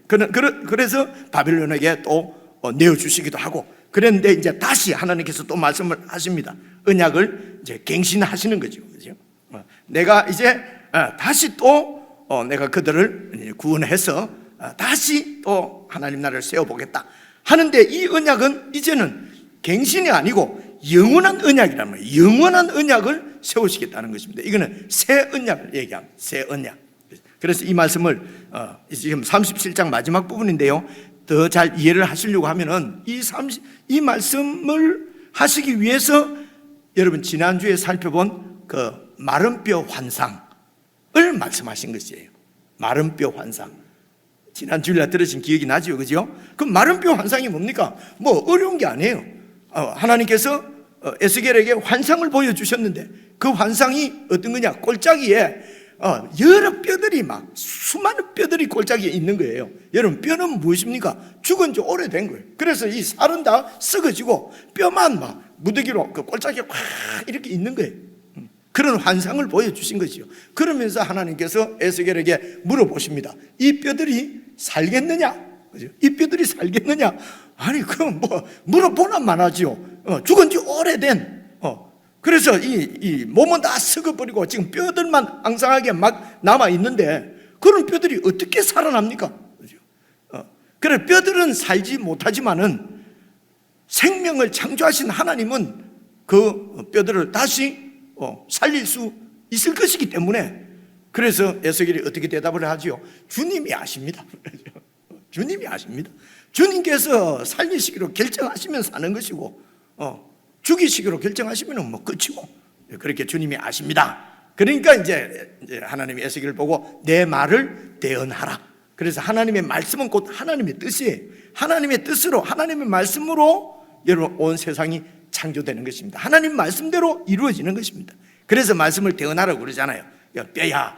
그래서 바벨론에게 또 내어주시기도 하고 그랬는데 이제 다시 하나님께서 또 말씀을 하십니다. 언약을 이제 갱신하시는 거죠. 그죠? 내가 이제 다시 또 내가 그들을 구원해서 다시 또 하나님 나라를 세워보겠다 하는데 이 언약은 이제는 갱신이 아니고 영원한 언약이란 말이에요. 영원한 언약을 세우시겠다는 것입니다. 이거는 새 언약을 얘기합니다. 새 언약. 그래서 이 말씀을 지금 37장 마지막 부분인데요, 더 잘 이해를 하시려고 하면은 이 말씀을 하시기 위해서 여러분 지난주에 살펴본 그 마른 뼈 환상을 말씀하신 것이에요. 마른 뼈 환상. 지난 주일날 들으신 기억이 나죠, 그죠? 그 마른 뼈 환상이 뭡니까? 뭐 어려운 게 아니에요. 하나님께서 에스겔에게 환상을 보여주셨는데 그 환상이 어떤 거냐? 골짜기에 여러 뼈들이 막 수많은 뼈들이 골짜기에 있는 거예요. 여러분, 뼈는 무엇입니까? 죽은 지 오래된 거예요. 그래서 이 살은 다 썩어지고 뼈만 막 무더기로 그 골짜기에 확 이렇게 있는 거예요. 그런 환상을 보여주신 것이요. 그러면서 하나님께서 에스겔에게 물어보십니다. 이 뼈들이 살겠느냐? 그죠? 이 뼈들이 살겠느냐? 아니, 그럼 뭐 물어보나 마나지요. 죽은 지 오래된 그래서 이 몸은 다 썩어버리고 지금 뼈들만 앙상하게 막 남아있는데 그런 뼈들이 어떻게 살아납니까? 그래, 뼈들은 살지 못하지만은 생명을 창조하신 하나님은 그 뼈들을 다시 살릴 수 있을 것이기 때문에 그래서 에스겔이 어떻게 대답을 하지요? 주님이 아십니다. 주님이 아십니다. 주님께서 살리시기로 결정하시면 사는 것이고 죽이시기로 결정하시면 뭐 끝이고 그렇게 주님이 아십니다. 그러니까 이제 하나님이 에스겔을 보고 내 말을 대언하라. 그래서 하나님의 말씀은 곧 하나님의 뜻이에요. 하나님의 뜻으로 하나님의 말씀으로 여러분 온 세상이 창조되는 것입니다. 하나님 말씀대로 이루어지는 것입니다. 그래서 말씀을 대언하라고 그러잖아요. 야, 뼈야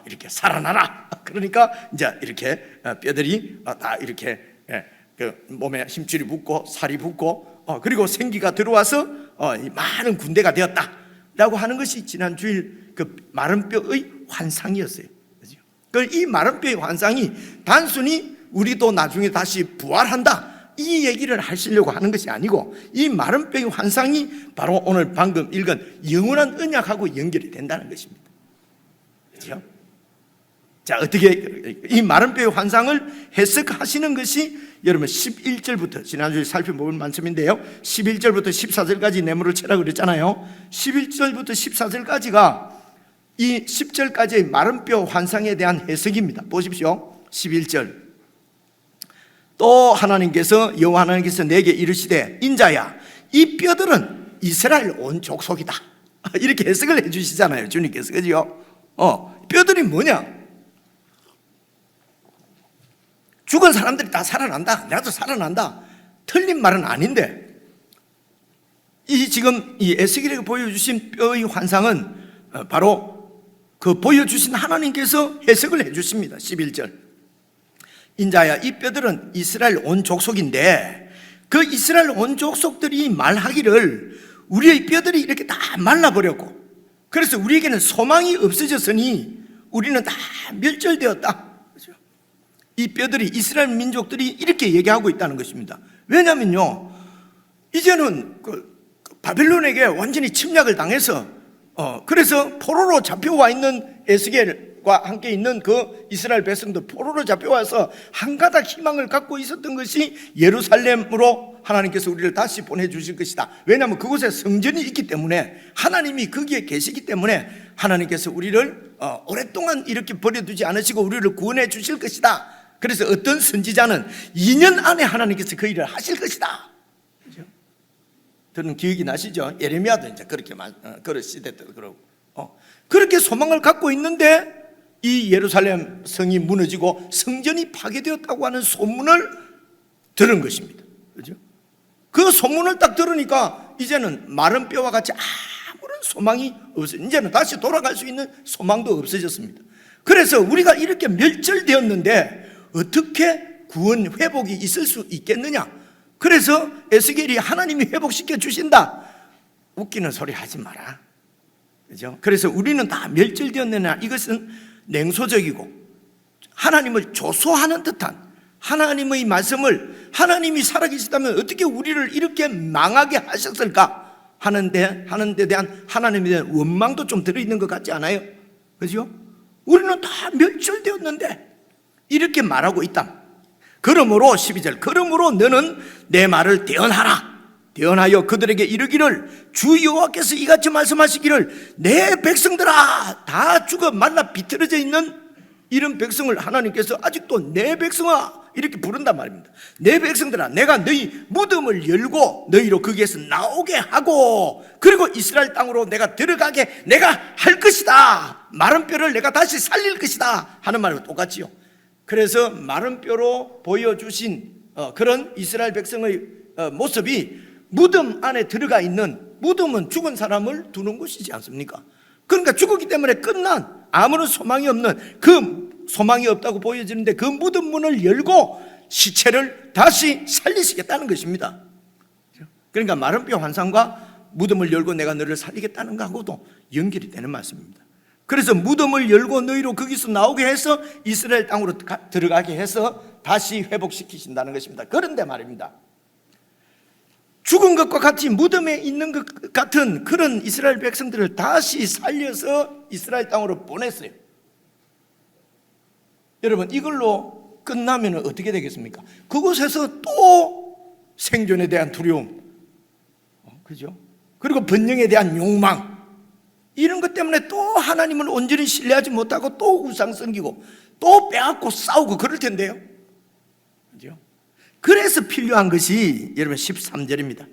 이렇게 살아나라. 그러니까 이제 이렇게 뼈들이 다 이렇게 그 몸에 힘줄이 붙고 살이 붙고 그리고 생기가 들어와서 많은 군대가 되었다라고 하는 것이 지난 주일 그 마른 뼈의 환상이었어요. 이 마른 뼈의 환상이 단순히 우리도 나중에 다시 부활한다 이 얘기를 하시려고 하는 것이 아니고 이 마른 뼈의 환상이 바로 오늘 방금 읽은 영원한 언약하고 연결이 된다는 것입니다. 그렇죠? 자, 어떻게 이 마른 뼈의 환상을 해석하시는 것이 여러분 11절부터 지난주에 살펴본 말씀인데요, 11절부터 14절까지 내물을 채라고 그랬잖아요. 11절부터 14절까지가 이 10절까지의 마른 뼈 환상에 대한 해석입니다. 보십시오. 11절. 또 하나님께서 여호와 하나님께서 내게 이르시되 인자야 이 뼈들은 이스라엘 온 족속이다. 이렇게 해석을 해주시잖아요, 주님께서. 그죠? 뼈들이 뭐냐? 죽은 사람들이 다 살아난다. 나도 살아난다. 틀린 말은 아닌데, 이 지금 이 에스겔에게 보여주신 뼈의 환상은 바로 그 보여주신 하나님께서 해석을 해주십니다. 11절. 인자야 이 뼈들은 이스라엘 온 족속인데, 그 이스라엘 온 족속들이 말하기를 우리의 뼈들이 이렇게 다 말라버렸고, 그래서 우리에게는 소망이 없어졌으니 우리는 다 멸절되었다. 이 뼈들이, 이스라엘 민족들이 이렇게 얘기하고 있다는 것입니다. 왜냐면요, 이제는 바벨론에게 완전히 침략을 당해서 그래서 포로로 잡혀와 있는 에스겔과 함께 있는 그 이스라엘 백성들 포로로 잡혀와서 한 가닥 희망을 갖고 있었던 것이 예루살렘으로 하나님께서 우리를 다시 보내주실 것이다. 왜냐하면 그곳에 성전이 있기 때문에, 하나님이 거기에 계시기 때문에 하나님께서 우리를 오랫동안 이렇게 버려두지 않으시고 우리를 구원해 주실 것이다. 그래서 어떤 선지자는 2년 안에 하나님께서 그 일을 하실 것이다. 그렇죠? 저는 기억이 나시죠? 예레미야도 이제 그렇게 그런 시대 때 그러고 그렇게 소망을 갖고 있는데 이 예루살렘 성이 무너지고 성전이 파괴되었다고 하는 소문을 들은 것입니다. 그렇죠? 그 소문을 딱 들으니까 이제는 마른 뼈와 같이 아무런 소망이 없어요. 이제는 다시 돌아갈 수 있는 소망도 없어졌습니다. 그래서 우리가 이렇게 멸절되었는데 어떻게 구원 회복이 있을 수 있겠느냐? 그래서 에스겔이 하나님이 회복시켜 주신다. 웃기는 소리 하지 마라. 그죠? 그래서 우리는 다 멸절되었느냐? 이것은 냉소적이고 하나님을 조소하는 듯한, 하나님의 말씀을, 하나님이 살아계시다면 어떻게 우리를 이렇게 망하게 하셨을까 하는 데 대한 하나님에 대한 원망도 좀 들어있는 것 같지 않아요? 그죠? 우리는 다 멸절되었는데 이렇게 말하고 있다. 그러므로 12절, 그러므로 너는 내 말을 대언하라. 대언하여 그들에게 이르기를 주 여호와께서 이같이 말씀하시기를 내 백성들아, 다 죽어 말라 비틀어져 있는 이런 백성을 하나님께서 아직도 내 백성아 이렇게 부른단 말입니다. 내 백성들아, 내가 너희 무덤을 열고 너희로 거기에서 나오게 하고, 그리고 이스라엘 땅으로 내가 들어가게 내가 할 것이다. 마른 뼈를 내가 다시 살릴 것이다 하는 말과 똑같지요. 그래서 마른 뼈로 보여주신 그런 이스라엘 백성의 모습이 무덤 안에 들어가 있는, 무덤은 죽은 사람을 두는 곳이지 않습니까? 그러니까 죽었기 때문에 끝난, 아무런 소망이 없는, 그 소망이 없다고 보여지는데 그 무덤 문을 열고 시체를 다시 살리시겠다는 것입니다. 그러니까 마른 뼈 환상과 무덤을 열고 내가 너를 살리겠다는 것하고도 연결이 되는 말씀입니다. 그래서 무덤을 열고 너희로 거기서 나오게 해서 이스라엘 땅으로 들어가게 해서 다시 회복시키신다는 것입니다. 그런데 말입니다, 죽은 것과 같이 무덤에 있는 것 같은 그런 이스라엘 백성들을 다시 살려서 이스라엘 땅으로 보냈어요. 여러분, 이걸로 끝나면 어떻게 되겠습니까? 그곳에서 또 생존에 대한 두려움, 그죠? 그리고 번영에 대한 욕망, 이런 것 때문에 또 하나님을 온전히 신뢰하지 못하고 또 우상 섬기고 또 빼앗고 싸우고 그럴 텐데요. 그죠? 그래서 필요한 것이 여러분 13절입니다.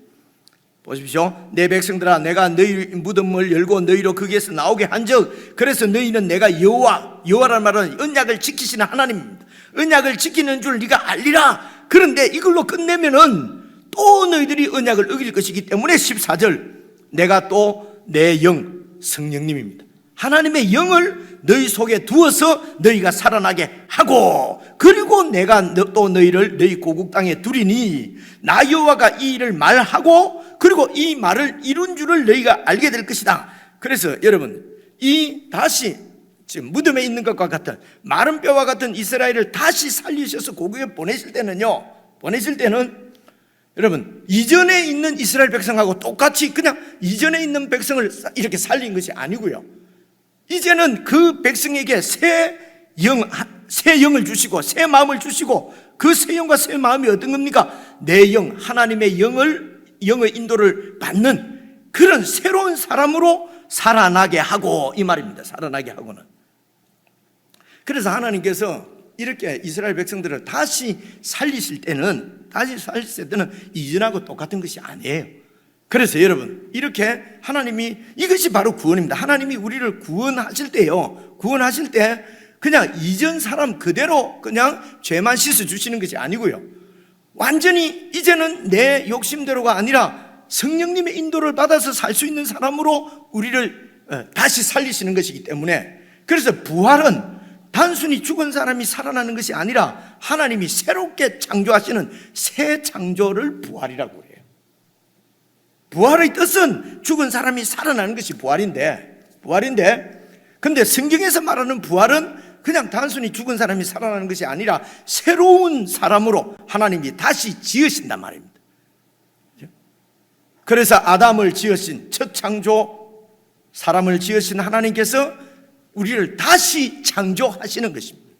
보십시오. 내 백성들아, 내가 너희 무덤을 열고 너희로 거기에서 나오게 한즉 그래서 너희는 내가 여호와라는 말은 언약을 지키시는 하나님입니다. 언약을 지키는 줄 네가 알리라. 그런데 이걸로 끝내면은 또 너희들이 언약을 어길 것이기 때문에 14절, 내가 또 내 영, 성령님입니다. 하나님의 영을 너희 속에 두어서 너희가 살아나게 하고, 그리고 내가 또 너희를 너희 고국 땅에 두리니 나 여호와가 이 일을 말하고 그리고 이 말을 이룬 줄을 너희가 알게 될 것이다. 그래서 여러분, 이 다시 지금 무덤에 있는 것과 같은 마른 뼈와 같은 이스라엘을 다시 살리셔서 고국에 보내실 때는 여러분, 이전에 있는 이스라엘 백성하고 똑같이 그냥 이전에 있는 백성을 이렇게 살린 것이 아니고요, 이제는 그 백성에게 새 영을 주시고 새 마음을 주시고, 그 새 영과 새 마음이 어떤 겁니까? 내 영, 하나님의 영의 인도를 받는 그런 새로운 사람으로 살아나게 하고, 이 말입니다. 살아나게 하고는. 그래서 하나님께서 이렇게 이스라엘 백성들을 다시 살리실 때는 이전하고 똑같은 것이 아니에요. 그래서 여러분, 이렇게 하나님이, 이것이 바로 구원입니다. 하나님이 우리를 구원하실 때요, 구원하실 때 그냥 이전 사람 그대로 그냥 죄만 씻어 주시는 것이 아니고요, 완전히 이제는 내 욕심대로가 아니라 성령님의 인도를 받아서 살 수 있는 사람으로 우리를 다시 살리시는 것이기 때문에, 그래서 부활은 단순히 죽은 사람이 살아나는 것이 아니라 하나님이 새롭게 창조하시는 새 창조를 부활이라고 해요. 부활의 뜻은 죽은 사람이 살아나는 것이 부활인데, 근데 성경에서 말하는 부활은 그냥 단순히 죽은 사람이 살아나는 것이 아니라 새로운 사람으로 하나님이 다시 지으신단 말입니다. 그래서 아담을 지으신 첫 창조, 사람을 지으신 하나님께서 우리를 다시 창조하시는 것입니다.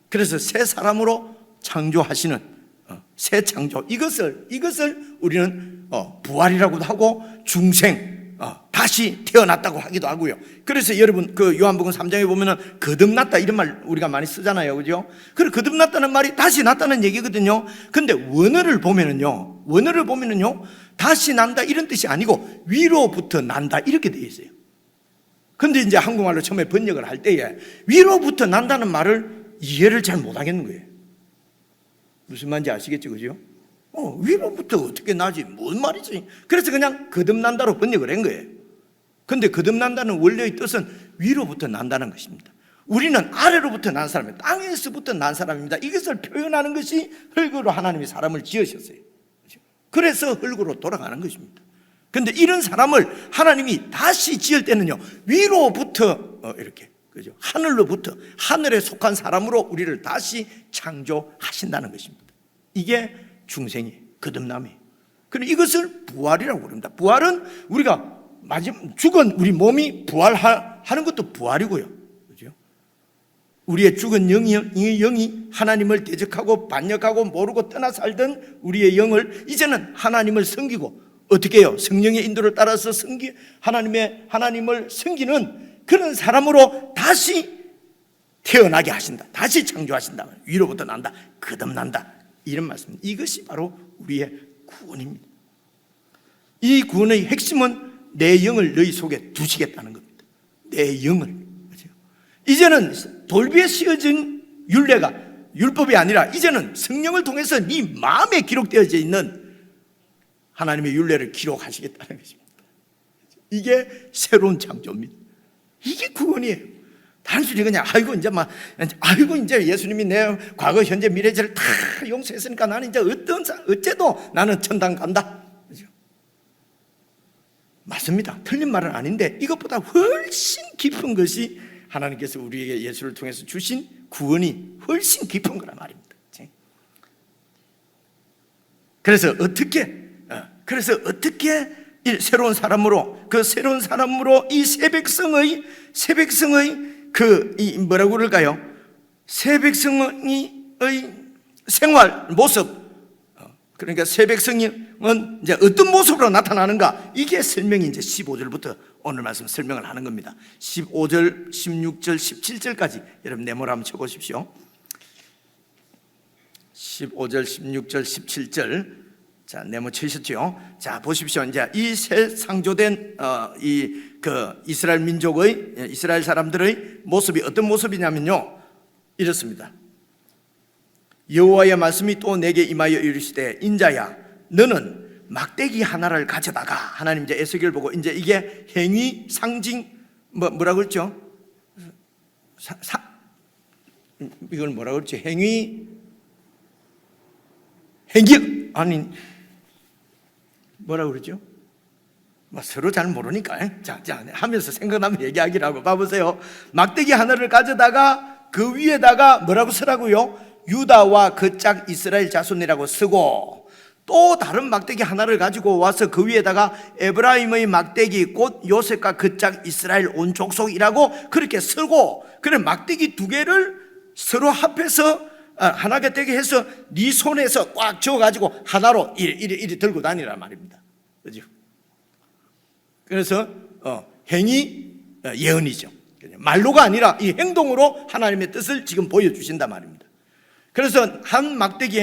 그래서 새 사람으로 창조하시는 새 창조, 이것을 우리는 부활이라고도 하고 중생, 다시 태어났다고 하기도 하고요. 그래서 여러분, 그 요한복음 3장에 보면은 거듭났다 이런 말 우리가 많이 쓰잖아요, 그죠? 그 거듭났다는 말이 다시 났다는 얘기거든요. 근데 원어를 보면은요, 다시 난다 이런 뜻이 아니고 위로부터 난다 이렇게 되어 있어요. 근데 이제 한국말로 처음에 번역을 할 때에 위로부터 난다는 말을 이해를 잘 못하겠는 거예요. 무슨 말인지 아시겠죠, 그죠? 위로부터 어떻게 나지? 뭔 말이지? 그래서 그냥 거듭난다로 번역을 한 거예요. 근데 거듭난다는 원래의 뜻은 위로부터 난다는 것입니다. 우리는 아래로부터 난 사람이에요. 땅에서부터 난 사람입니다. 이것을 표현하는 것이 흙으로 하나님이 사람을 지으셨어요. 그래서 흙으로 돌아가는 것입니다. 근데 이런 사람을 하나님이 다시 지을 때는요, 위로부터 이렇게, 그죠? 하늘로부터, 하늘에 속한 사람으로 우리를 다시 창조하신다는 것입니다. 이게 중생이, 거듭남이에요. 그런데 이것을 부활이라고 부릅니다. 부활은 우리가 죽은 우리 몸이 부활하는 것도 부활이고요, 그죠? 우리의 죽은 영이 하나님을 대적하고 반역하고 모르고 떠나 살던 우리의 영을 이제는 하나님을 섬기고, 어떻게 해요? 성령의 인도를 따라서 하나님을 섬기는 그런 사람으로 다시 태어나게 하신다. 다시 창조하신다. 위로부터 난다. 거듭난다. 이런 말씀입니다. 이것이 바로 우리의 구원입니다. 이 구원의 핵심은 내 영을 너희 속에 두시겠다는 겁니다. 내 영을. 이제는 돌비에 씌어진 율법이 아니라 이제는 성령을 통해서 네 마음에 기록되어져 있는 하나님의 율례를 기록하시겠다는 것입니다. 이게 새로운 창조입니다. 이게 구원이에요. 단순히 그냥 이제 예수님이 내 과거, 현재, 미래죄를 다 용서했으니까 나는 이제 어째도 나는 천당 간다. 그죠? 맞습니다. 틀린 말은 아닌데 이것보다 훨씬 깊은 것이 하나님께서 우리에게 예수를 통해서 주신 구원이 훨씬 깊은 거란 말입니다. 그래서 어떻게 새로운 사람으로 이 새 백성의 뭐라고 그럴까요? 새 백성의 생활 모습, 그러니까 새 백성은 이제 어떤 모습으로 나타나는가, 이게 설명이 이제 15절부터 오늘 말씀 설명을 하는 겁니다. 15절, 16절, 17절까지 여러분 네모를 한번 쳐보십시오. 15절, 16절, 17절. 자, 네모 치셨죠? 자, 보십시오. 이제 이 새 창조된 이스라엘 민족의, 이스라엘 사람들의 모습이 어떤 모습이냐면요, 이렇습니다. 여호와의 말씀이 또 내게 임하여 이르시되, 인자야, 너는 막대기 하나를 가져다가, 하나님 이제 에스겔 보고 이제 이게 행위, 상징, 뭐라고 그랬죠? 이걸 뭐라고 그랬죠? 뭐라고 그러죠? 서로 잘 모르니까 자 하면서 생각나면 얘기하기라고. 봐보세요. 막대기 하나를 가져다가 그 위에다가 뭐라고 쓰라고요? 유다와 그 짝 이스라엘 자손이라고 쓰고, 또 다른 막대기 하나를 가지고 와서 그 위에다가 에브라임의 막대기 곧 요셉과 그 짝 이스라엘 온 족속이라고 그렇게 쓰고, 그래 막대기 두 개를 서로 합해서 하나가 되게 해서 네 손에서 꽉 쥐어가지고 하나로 이리 들고 다니란 말입니다. 그죠? 그래서 행위 예언이죠. 말로가 아니라 이 행동으로 하나님의 뜻을 지금 보여주신단 말입니다. 그래서 한 막대기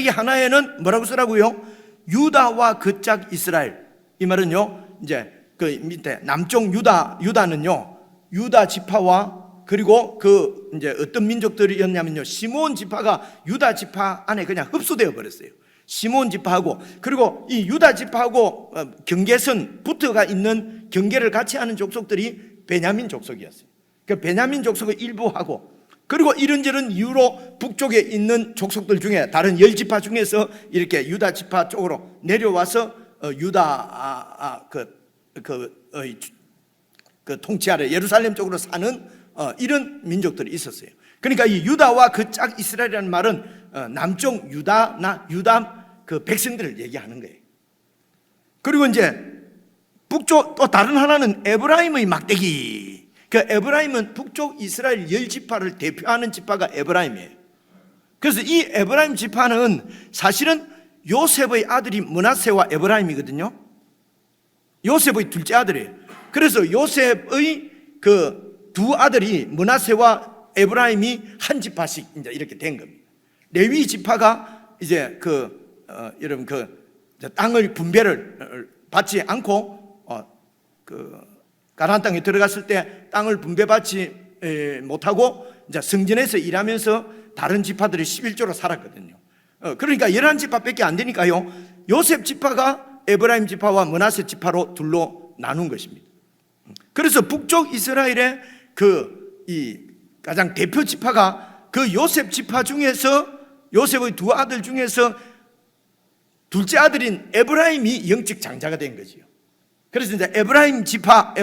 하나에는 뭐라고 쓰라고요? 유다와 그 짝 이스라엘. 이 말은요, 이제 그 밑에 남쪽 유다는요, 유다 지파와 그리고 그 이제 어떤 민족들이었냐면요, 시므온 지파가 유다 지파 안에 그냥 흡수되어 버렸어요. 시므온 지파하고 그리고 이 유다 지파하고 경계선 붙어가 있는 경계를 같이 하는 족속들이 베냐민 족속이었어요. 그 베냐민 족속의 일부하고 그리고 이런저런 이유로 북쪽에 있는 족속들 중에 다른 10지파 중에서 이렇게 유다 지파 쪽으로 내려와서 유다 그 통치 아래 예루살렘 쪽으로 사는 이런 민족들이 있었어요. 그러니까 이 유다와 그 짝 이스라엘이라는 말은 남쪽 유다나 유다 그 백성들을 얘기하는 거예요. 그리고 이제 북쪽 또 다른 하나는 에브라임의 막대기. 그 에브라임은 북쪽 이스라엘 10지파를 대표하는 지파가 에브라임이에요. 그래서 이 에브라임 지파는 사실은 요셉의 아들이 므낫세와 에브라임이거든요. 요셉의 둘째 아들이에요. 그래서 요셉의 그 두 아들이 므낫세와 에브라임이 한 지파씩 이제 이렇게 된 겁니다. 레위 지파가 이제 여러분 땅을 분배를 받지 않고 가나안 땅에 들어갔을 때 땅을 분배받지 못하고 이제 성전에서 일하면서 다른 지파들이 11조로 살았거든요. 그러니까 11지파밖에 안 되니까요, 요셉 지파가 에브라임 지파와 므낫세 지파로 둘로 나눈 것입니다. 그래서 북쪽 이스라엘의 이 가장 대표 지파가 그 요셉 지파 중에서 요셉의 두 아들 중에서 둘째 아들인 에브라임이 영적 장자가 된 거지요. 그래서 이제 에브라임 지파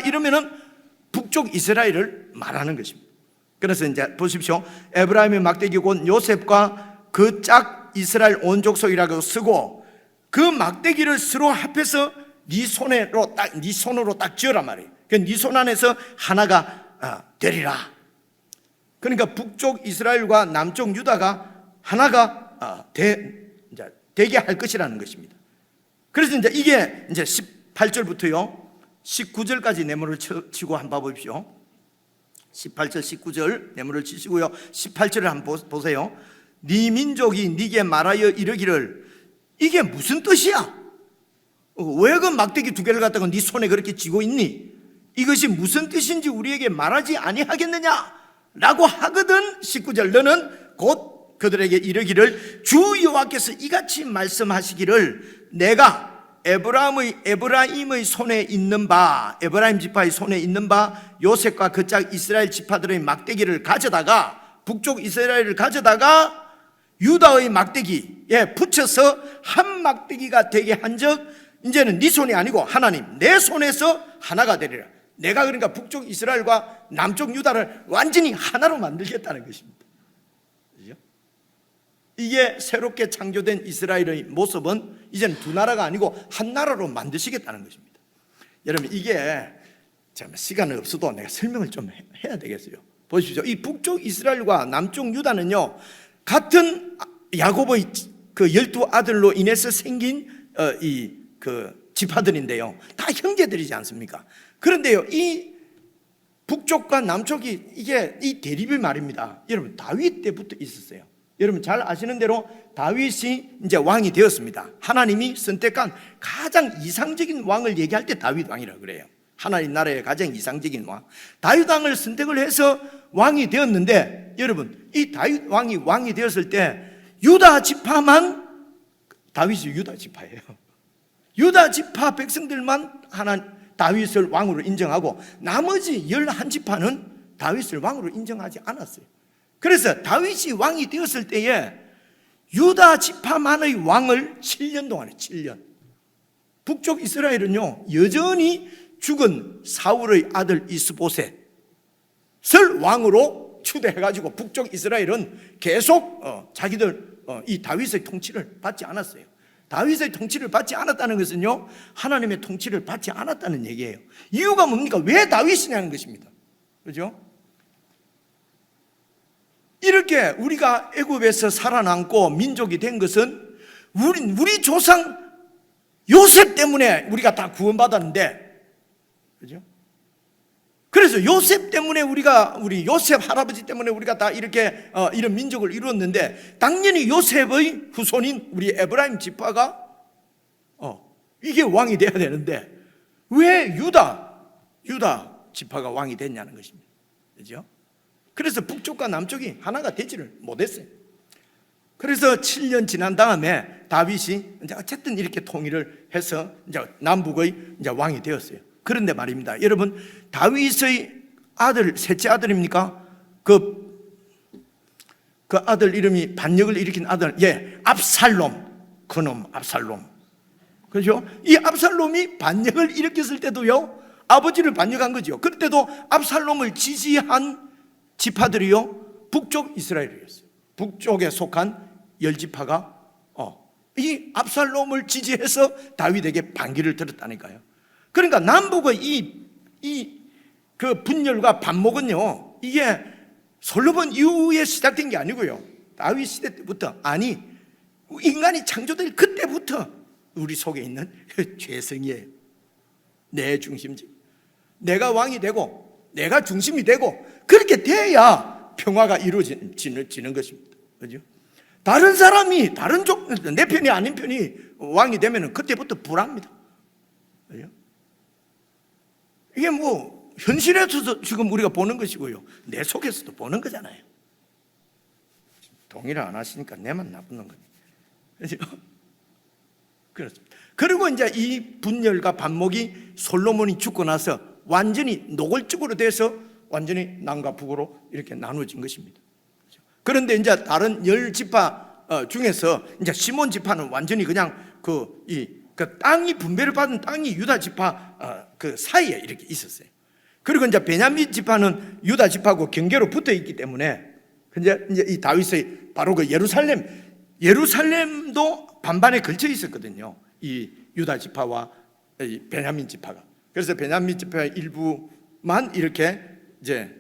이러면은 북쪽 이스라엘을 말하는 것입니다. 그래서 이제 보십시오. 에브라임의 막대기 곧 요셉과 그 짝 이스라엘 온 족속이라고 쓰고 그 막대기를 서로 합해서 네 손으로 딱 쥐어란 말이에요. 네 손 안에서 하나가 되리라. 그러니까 북쪽 이스라엘과 남쪽 유다가 하나가 되게 할 것이라는 것입니다. 그래서 이게 18절부터요 19절까지 네모를 치고 한번 봐보십시오. 18절 19절 네모를 치시고요 18절을 한번 보세요. 네 민족이 네게 말하여 이르기를 이게 무슨 뜻이야? 왜 그 막대기 두 개를 갖다가 네 손에 그렇게 쥐고 있니? 이것이 무슨 뜻인지 우리에게 말하지 아니하겠느냐? 라고 하거든. 19절 너는 곧 그들에게 이르기를 주 여호와께서 이같이 말씀하시기를 내가 에브라임의 손에 있는 바 에브라임 지파의 손에 있는 바 요셉과 그 짝 이스라엘 지파들의 막대기를 가져다가 북쪽 이스라엘을 가져다가 유다의 막대기에 붙여서 한 막대기가 되게 한적 이제는 네 손이 아니고 하나님 내 손에서 하나가 되리라. 내가 그러니까 북쪽 이스라엘과 남쪽 유다를 완전히 하나로 만들겠다는 것입니다. 그렇죠? 이게 새롭게 창조된 이스라엘의 모습은 이제는 두 나라가 아니고 한 나라로 만드시겠다는 것입니다. 여러분 이게 시간이 없어도 내가 설명을 좀 해야 되겠어요. 보십시오. 이 북쪽 이스라엘과 남쪽 유다는요 같은 야곱의 그 12아들로 인해서 생긴 지파들인데요 다 형제들이지 않습니까? 그런데요 이 북쪽과 남쪽이 이게 이 대립이 말입니다. 여러분 다윗 때부터 있었어요. 여러분 잘 아시는 대로 다윗이 이제 왕이 되었습니다. 하나님이 선택한 가장 이상적인 왕을 얘기할 때 다윗 왕이라고 그래요. 하나님 나라의 가장 이상적인 왕 다윗 왕을 선택을 해서 왕이 되었는데 여러분 이 다윗 왕이 되었을 때 유다 지파만 다윗이 유다 지파예요. 유다 지파 백성들만 다윗을 왕으로 인정하고 나머지 11지파는 다윗을 왕으로 인정하지 않았어요. 그래서 다윗이 왕이 되었을 때에 유다 지파만의 왕을 7년 동안 해요. 7년. 북쪽 이스라엘은요 여전히 죽은 사울의 아들 이스보셋을 왕으로 추대해가지고 북쪽 이스라엘은 계속 자기들 이 다윗의 통치를 받지 않았어요. 다윗의 통치를 받지 않았다는 것은요 하나님의 통치를 받지 않았다는 얘기예요. 이유가 뭡니까? 왜 다윗이냐는 것입니다. 그렇죠? 이렇게 우리가 애굽에서 살아남고 민족이 된 것은 우리 조상 요셉 때문에 우리가 다 구원받았는데, 그죠? 그래서 요셉 때문에 우리 요셉 할아버지 때문에 우리가 다 이렇게 이런 민족을 이루었는데, 당연히 요셉의 후손인 우리 에브라임 지파가 이게 왕이 돼야 되는데 왜 유다 지파가 왕이 됐냐는 것입니다. 그죠? 그래서 북쪽과 남쪽이 하나가 되지를 못했어요. 그래서 7년 지난 다음에 다윗이 이제 어쨌든 이렇게 통일을 해서 이제 남북의 이제 왕이 되었어요. 그런데 말입니다, 여러분, 다윗의 아들, 셋째 아들입니까? 그 아들 이름이 반역을 일으킨 아들, 압살롬, 그놈 압살롬, 그죠? 이 압살롬이 반역을 일으켰을 때도요, 아버지를 반역한 거죠. 그때도 압살롬을 지지한 지파들이요, 북쪽 이스라엘이었어요. 북쪽에 속한 10지파가 이 압살롬을 지지해서 다윗에게 반기를 들었다니까요. 그러니까 남북의 그 분열과 반목은요, 이게 솔로몬 이후에 시작된 게 아니고요, 다윗 시대 때부터, 아니 인간이 창조될 그때부터 우리 속에 있는 죄성이에요. 내 중심적, 내가 왕이 되고 내가 중심이 되고 그렇게 돼야 평화가 이루어지는 것입니다. 그죠? 다른 사람이, 다른 내 편이 아닌 편이 왕이 되면 그때부터 불합니다. 그죠? 이게 뭐 현실에서도 지금 우리가 보는 것이고요, 내 속에서도 보는 거잖아요. 동의를 안 하시니까 내만 나쁜 거예요. 그렇죠? 그렇습니다. 그리고 이제 이 분열과 반목이 솔로몬이 죽고 나서 완전히 노골적으로 돼서 완전히 남과 북으로 이렇게 나누어진 것입니다. 그런데 이제 다른 10지파 중에서 이제 시몬 지파는 완전히 그냥 그 땅이 분배를 받은 땅이 유다 지파 그 사이에 이렇게 있었어요. 그리고 이제 베냐민 지파는 유다 지파하고 경계로 붙어 있기 때문에 이제 이 다윗의 바로 그 예루살렘도 반반에 걸쳐 있었거든요, 이 유다 지파와 이 베냐민 지파가. 그래서 베냐민 지파의 일부만 이렇게 이제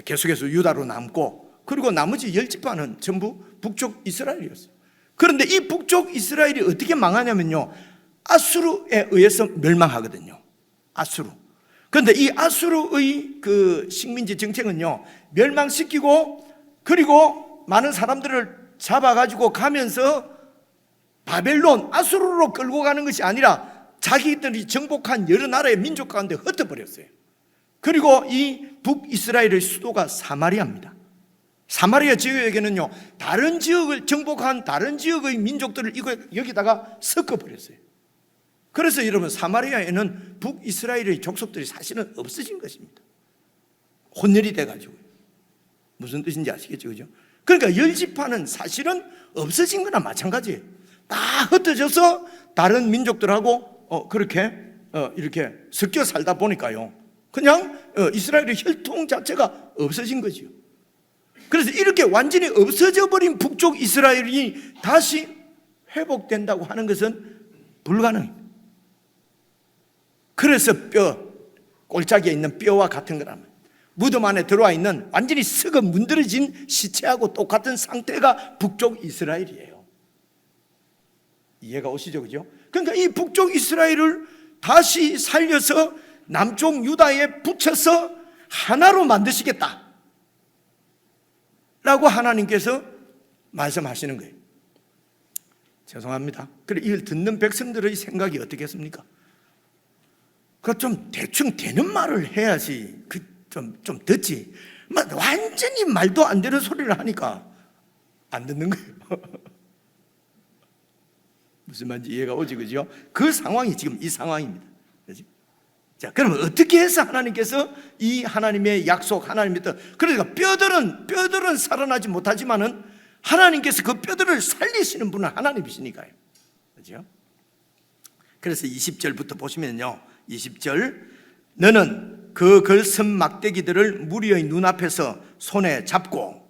계속해서 유다로 남고, 그리고 나머지 10지파는 전부 북쪽 이스라엘이었어요. 그런데 이 북쪽 이스라엘이 어떻게 망하냐면요, 아수르에 의해서 멸망하거든요. 아수르. 그런데 이 아수르의 그 식민지 정책은요, 멸망시키고 그리고 많은 사람들을 잡아가지고 가면서 바벨론, 아수르로 끌고 가는 것이 아니라 자기들이 정복한 여러 나라의 민족 가운데 흩어버렸어요. 그리고 이 북이스라엘의 수도가 사마리아입니다. 사마리아 지역에게는요, 다른 지역을 정복한 다른 지역의 민족들을 여기다가 섞어버렸어요. 그래서 여러분, 사마리아에는 북이스라엘의 족속들이 사실은 없어진 것입니다. 혼혈이 돼가지고. 무슨 뜻인지 아시겠죠? 그죠? 그러니까 10지파는 사실은 없어진 거나 마찬가지예요. 다 흩어져서 다른 민족들하고 그렇게 이렇게 섞여 살다 보니까요, 그냥 이스라엘의 혈통 자체가 없어진 거지요. 그래서 이렇게 완전히 없어져 버린 북쪽 이스라엘이 다시 회복된다고 하는 것은 불가능합니다. 그래서 골짜기에 있는 뼈와 같은 거라면, 무덤 안에 들어와 있는 완전히 썩어 문드러진 시체하고 똑같은 상태가 북쪽 이스라엘이에요. 이해가 오시죠? 그죠? 그러니까 이 북쪽 이스라엘을 다시 살려서 남쪽 유다에 붙여서 하나로 만드시겠다 라고 하나님께서 말씀하시는 거예요. 죄송합니다. 그래, 이걸 듣는 백성들의 생각이 어떻겠습니까? 그 좀 대충 되는 말을 해야지 좀 듣지. 완전히 말도 안 되는 소리를 하니까 안 듣는 거예요. 무슨 말인지 이해가 오지, 그죠? 그 상황이 지금 이 상황입니다. 그죠? 자, 그러면 어떻게 해서 하나님께서 이 하나님의 약속, 하나님의 뜻, 그러니까 뼈들은 살아나지 못하지만은 하나님께서 그 뼈들을 살리시는 분은 하나님이시니까요. 그죠? 그래서 20절부터 보시면요, 20절, 너는 그 걸선 막대기들을 무리의 눈앞에서 손에 잡고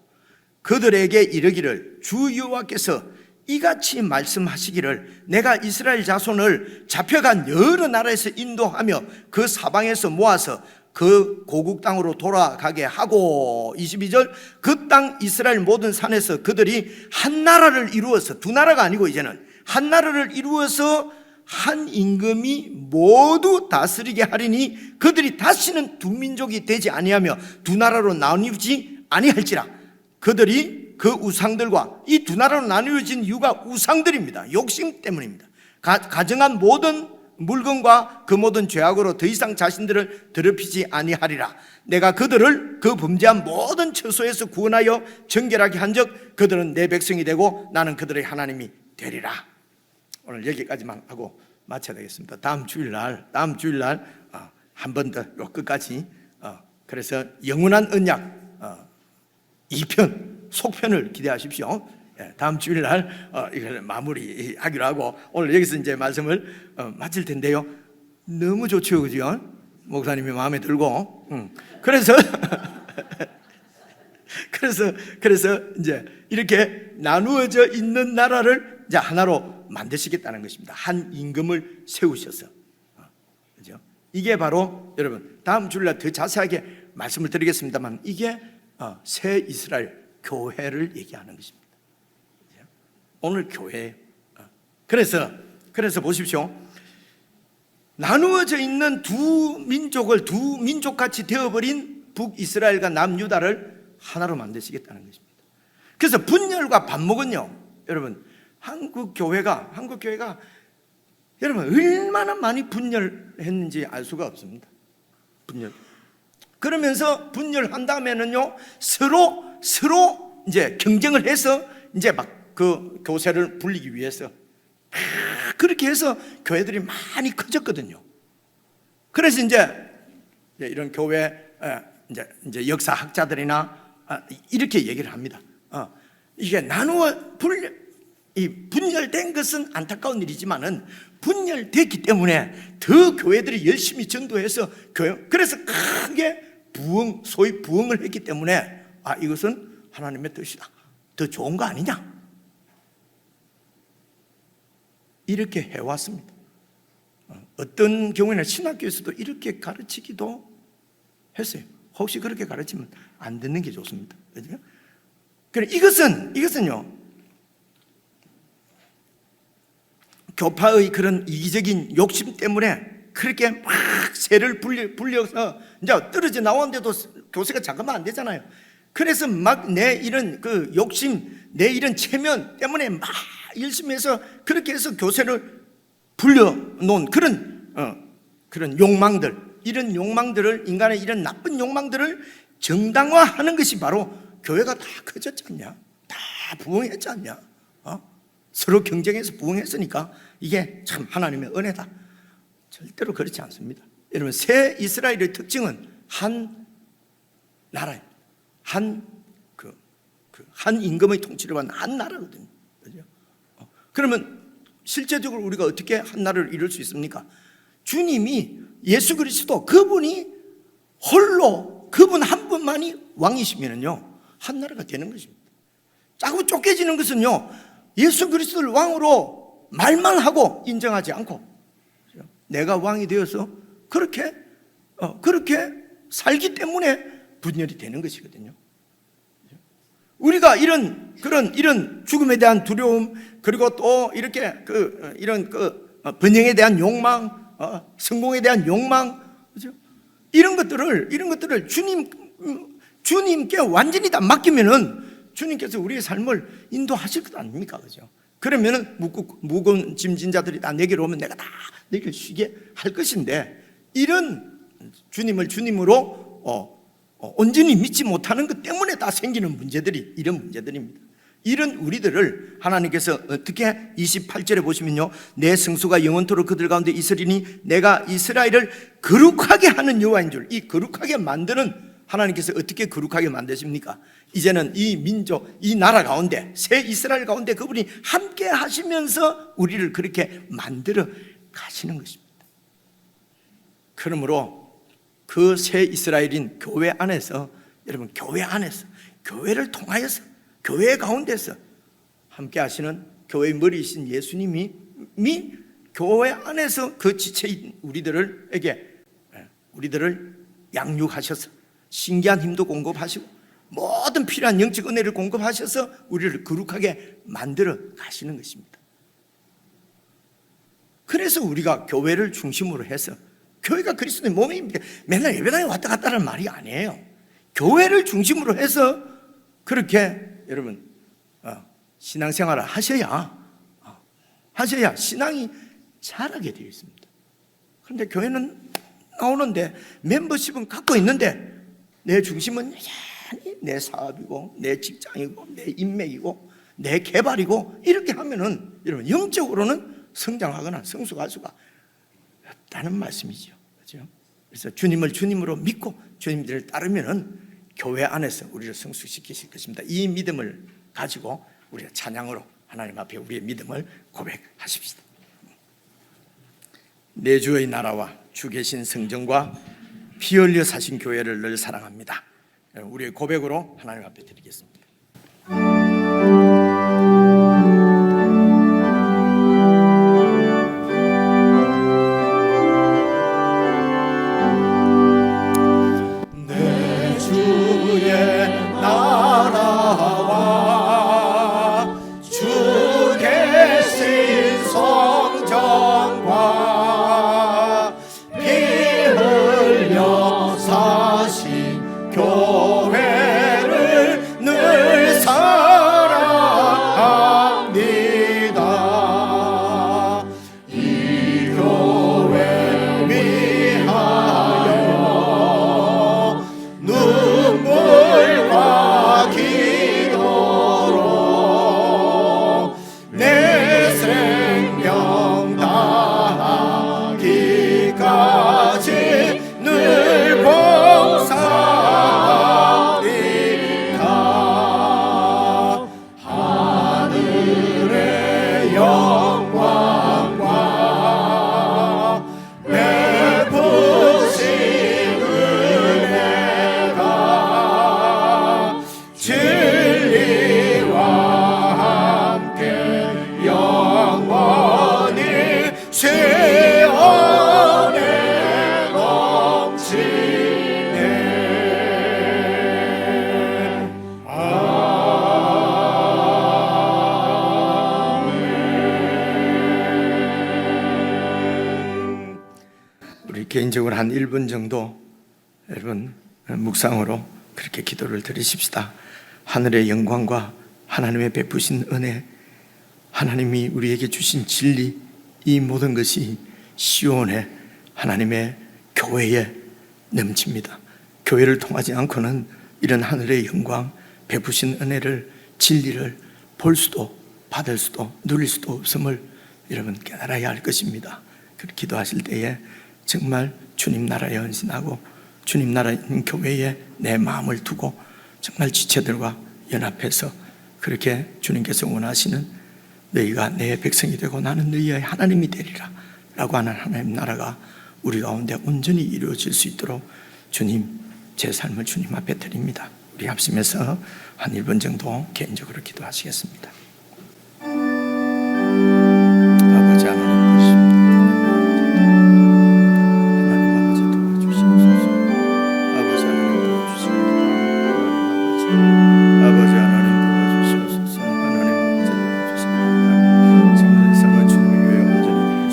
그들에게 이르기를, 주 여호와께서 이같이 말씀하시기를, 내가 이스라엘 자손을 잡혀간 여러 나라에서 인도하며 그 사방에서 모아서 그 고국 땅으로 돌아가게 하고, 22절, 그 땅 이스라엘 모든 산에서 그들이 한 나라를 이루어서, 두 나라가 아니고 이제는 한 나라를 이루어서 한 임금이 모두 다스리게 하리니 그들이 다시는 두 민족이 되지 아니하며 두 나라로 나뉘지 아니할지라. 그들이 그 우상들과 이 두 나라로 나뉘어진 이유가 우상들입니다. 욕심 때문입니다. 가정한 모든 물건과 그 모든 죄악으로 더 이상 자신들을 더럽히지 아니하리라. 내가 그들을 그 범죄한 모든 처소에서 구원하여 정결하게 한즉 그들은 내 백성이 되고 나는 그들의 하나님이 되리라. 오늘 여기까지만 하고 마쳐야 되겠습니다. 다음 주일날 한 번 더 끝까지 그래서 영원한 언약 2편 속편을 기대하십시오. 다음 주일날 이걸 마무리하기로 하고 오늘 여기서 이제 말씀을 마칠 텐데요. 너무 좋죠, 그죠? 목사님이 마음에 들고 그래서 이제 이렇게 나누어져 있는 나라를 이제 하나로 만드시겠다는 것입니다. 한 임금을 세우셔서, 그죠? 이게 바로 여러분 다음 주일날 더 자세하게 말씀을 드리겠습니다만 이게 새 이스라엘 교회를 얘기하는 것입니다. 오늘 교회. 그래서 보십시오. 나누어져 있는 두 민족같이 되어버린 북이스라엘과 남유다를 하나로 만드시겠다는 것입니다. 그래서 분열과 반목은요, 여러분 한국 교회가 여러분 얼마나 많이 분열했는지 알 수가 없습니다. 분열. 그러면서 분열한 다음에는요 서로 이제 경쟁을 해서 이제 막 그 교세를 불리기 위해서 그렇게 해서 교회들이 많이 커졌거든요. 그래서 이제 이런 교회 이제 역사학자들이나 이렇게 얘기를 합니다. 이게 분열된 것은 안타까운 일이지만은 분열됐기 때문에 더 교회들이 열심히 전도해서 그래서 크게 소위 부흥을 했기 때문에 이것은 하나님의 뜻이다. 더 좋은 거 아니냐? 이렇게 해왔습니다. 어떤 경우에는 신학교에서도 이렇게 가르치기도 했어요. 혹시 그렇게 가르치면 안 듣는 게 좋습니다. 그죠? 그래 이것은요 교파의 그런 이기적인 욕심 때문에 그렇게 막 새를 불려서 이제 떨어져 나오는데도 교세가 잠깐만 안 되잖아요. 그래서 막 내 이런 그 욕심, 내 이런 체면 때문에 막 열심히 해서 그렇게 해서 교세를 불려놓은 그런 욕망들, 이런 욕망들을, 인간의 이런 나쁜 욕망들을 정당화하는 것이 바로 교회가 다 커졌지 않냐? 다 부흥했지 않냐? 서로 경쟁해서 부흥했으니까 이게 참 하나님의 은혜다. 절대로 그렇지 않습니다. 여러분, 새 이스라엘의 특징은 한 나라입니다. 한 임금의 통치를 받는 한 나라거든요. 그죠? 그러면 실제적으로 우리가 어떻게 한 나라를 이룰 수 있습니까? 주님이 예수 그리스도 그분이 홀로 그분 한 분만이 왕이시면요 한 나라가 되는 것입니다. 자꾸 쫓겨지는 것은요 예수 그리스도를 왕으로 말만 하고 인정하지 않고 내가 왕이 되어서 그렇게 살기 때문에 분열이 되는 것이거든요. 우리가 이런 죽음에 대한 두려움, 그리고 또 이렇게 이런 번영에 대한 욕망, 성공에 대한 욕망, 그죠? 이런 것들을 주님께 완전히 다 맡기면은 주님께서 우리의 삶을 인도하실 것 아닙니까, 그죠? 그러면은 무거운 짐진 자들이 다 내게로 오면 내가 다 내게 쉬게 할 것인데, 이런 주님을 주님으로 온전히 믿지 못하는 것 때문에 다 생기는 문제들이 이런 문제들입니다. 이런 우리들을 하나님께서 어떻게 28절에 보시면요, 내 성수가 영원토록 그들 가운데 있으리니 내가 이스라엘을 거룩하게 하는 여호와인 줄. 이 거룩하게 만드는 하나님께서 어떻게 거룩하게 만드십니까? 이제는 이 민족, 이 나라 가운데, 새 이스라엘 가운데 그분이 함께 하시면서 우리를 그렇게 만들어 가시는 것입니다. 그러므로 그 새 이스라엘인 교회 안에서, 여러분 교회 안에서, 교회를 통하여서, 교회 가운데서 함께 하시는 교회의 머리이신 예수님이 교회 안에서 그 지체인 우리들을 양육하셔서 신기한 힘도 공급하시고 모든 필요한 영적 은혜를 공급하셔서 우리를 거룩하게 만들어 가시는 것입니다. 그래서 우리가 교회를 중심으로 해서, 교회가 그리스도의 몸입니다. 맨날 예배당에 왔다 갔다 하는 말이 아니에요. 교회를 중심으로 해서 그렇게 여러분 신앙생활을 하셔야 신앙이 자라게 되어 있습니다. 그런데 교회는 나오는데 멤버십은 갖고 있는데 내 중심은 여전히 내 사업이고 내 직장이고 내 인맥이고 내 개발이고 이렇게 하면은 여러분 영적으로는 성장하거나 성숙할 수가 없다는 말씀이죠. 그렇죠? 그래서 주님을 주님으로 믿고 주님들을 따르면은 교회 안에서 우리를 성숙시키실 것입니다. 이 믿음을 가지고 우리가 찬양으로 하나님 앞에 우리의 믿음을 고백하십시다. 내 주의 나라와 주 계신 성전과 피 흘려 사신 교회를 늘 사랑합니다. 우리의 고백으로 하나님 앞에 드리겠습니다. 내 주의 나라와 주 계신 성전과 피 흘려 사신 교회를 늘 사랑합니다. 이 교회 위하여 눈물과 기도로 내 생명 다하기까지 늘 봉사하리라. 하늘의 영광과 베푸신 은혜가 진리와 함께 영원히 시온에 넘치네. 우리 개인적으로 한 1분 정도 여러분 묵상으로 그렇게 기도를 드리십시다. 하늘의 영광과 하나님의 베푸신 은혜, 하나님이 우리에게 주신 진리, 이 모든 것이 시온의 하나님의 교회에 넘칩니다. 교회를 통하지 않고는 이런 하늘의 영광, 베푸신 은혜를, 진리를 볼 수도 받을 수도 누릴 수도 없음을 여러분 깨달아야 할 것입니다. 그렇게 기도하실 때에 정말 주님 나라에 헌신하고 주님 나라인 교회에 내 마음을 두고 정말 지체들과 연합해서 그렇게 주님께서 원하시는 너희가 내 백성이 되고 나는 너희의 하나님이 되리라 라고 하는 하나님 나라가 우리 가운데 온전히 이루어질 수 있도록 주님, 제 삶을 주님 앞에 드립니다. 우리 합심해서 한 1분 정도 개인적으로 기도하시겠습니다. 아버지 하나님 도와주시옵소서. 아버지 하나님 도와주시옵소서. 아버지 하나님 도와주시옵소서. 하나님 아버지 도와주시옵소서. 정말 삶을 주님을 위해 온전히 드릴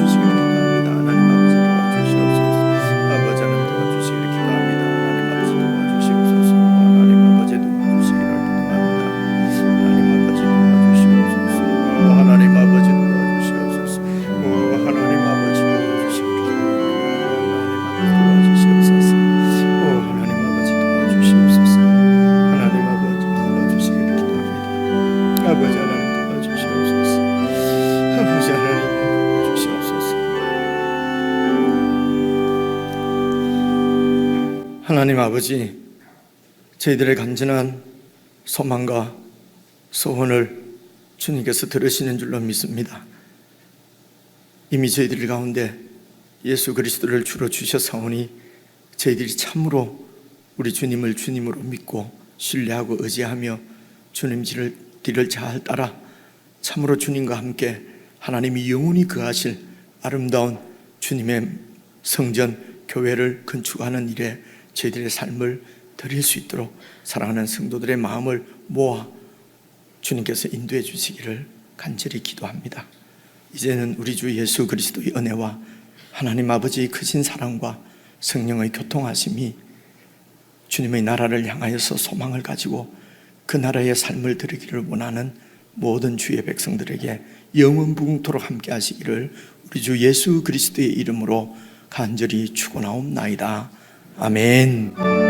수 있도록 도와주시기를 기도합니다. 하나님 아버지 도와주시옵소서. 아버지 하나님 도와주시기를 기도합니다. 하나님 아버지 도와주시옵소서. 하나님 아버지 도와주시기를 기도합니다. 하나님 아버지 도와주시옵소서. 하나님 아버지 도와주시옵소서. 하나님 아버지 도와주시기를 도와주시옵소서. 하나님 아버지 도와주시옵소서. 하나님 아버지 도와주시기를 기도합니다. 아버지 하나님 도와주시옵소서. 아버지 하나님 도와주시옵소서. 하나님 아버지, 저희들의 간절한 소망과 소원을 주님께서 들으시는 줄로 믿습니다. 이미 저희들 가운데 예수 그리스도를 주로 주셔사오니 저희들이 참으로 우리 주님을 주님으로 믿고 신뢰하고 의지하며 주님 길을 잘 따라 참으로 주님과 함께 하나님이 영원히 거하실 아름다운 주님의 성전 교회를 건축하는 일에 저희들의 삶을 드릴 수 있도록 사랑하는 성도들의 마음을 모아 주님께서 인도해 주시기를 간절히 기도합니다. 이제는 우리 주 예수 그리스도의 은혜와 하나님 아버지의 크신 사랑과 성령의 교통하심이 주님의 나라를 향하여서 소망을 가지고 그 나라의 삶을 드리기를 원하는 모든 주의 백성들에게 영원붕토록 함께 하시기를 우리 주 예수 그리스도의 이름으로 간절히 축원하옵나이다. 아멘.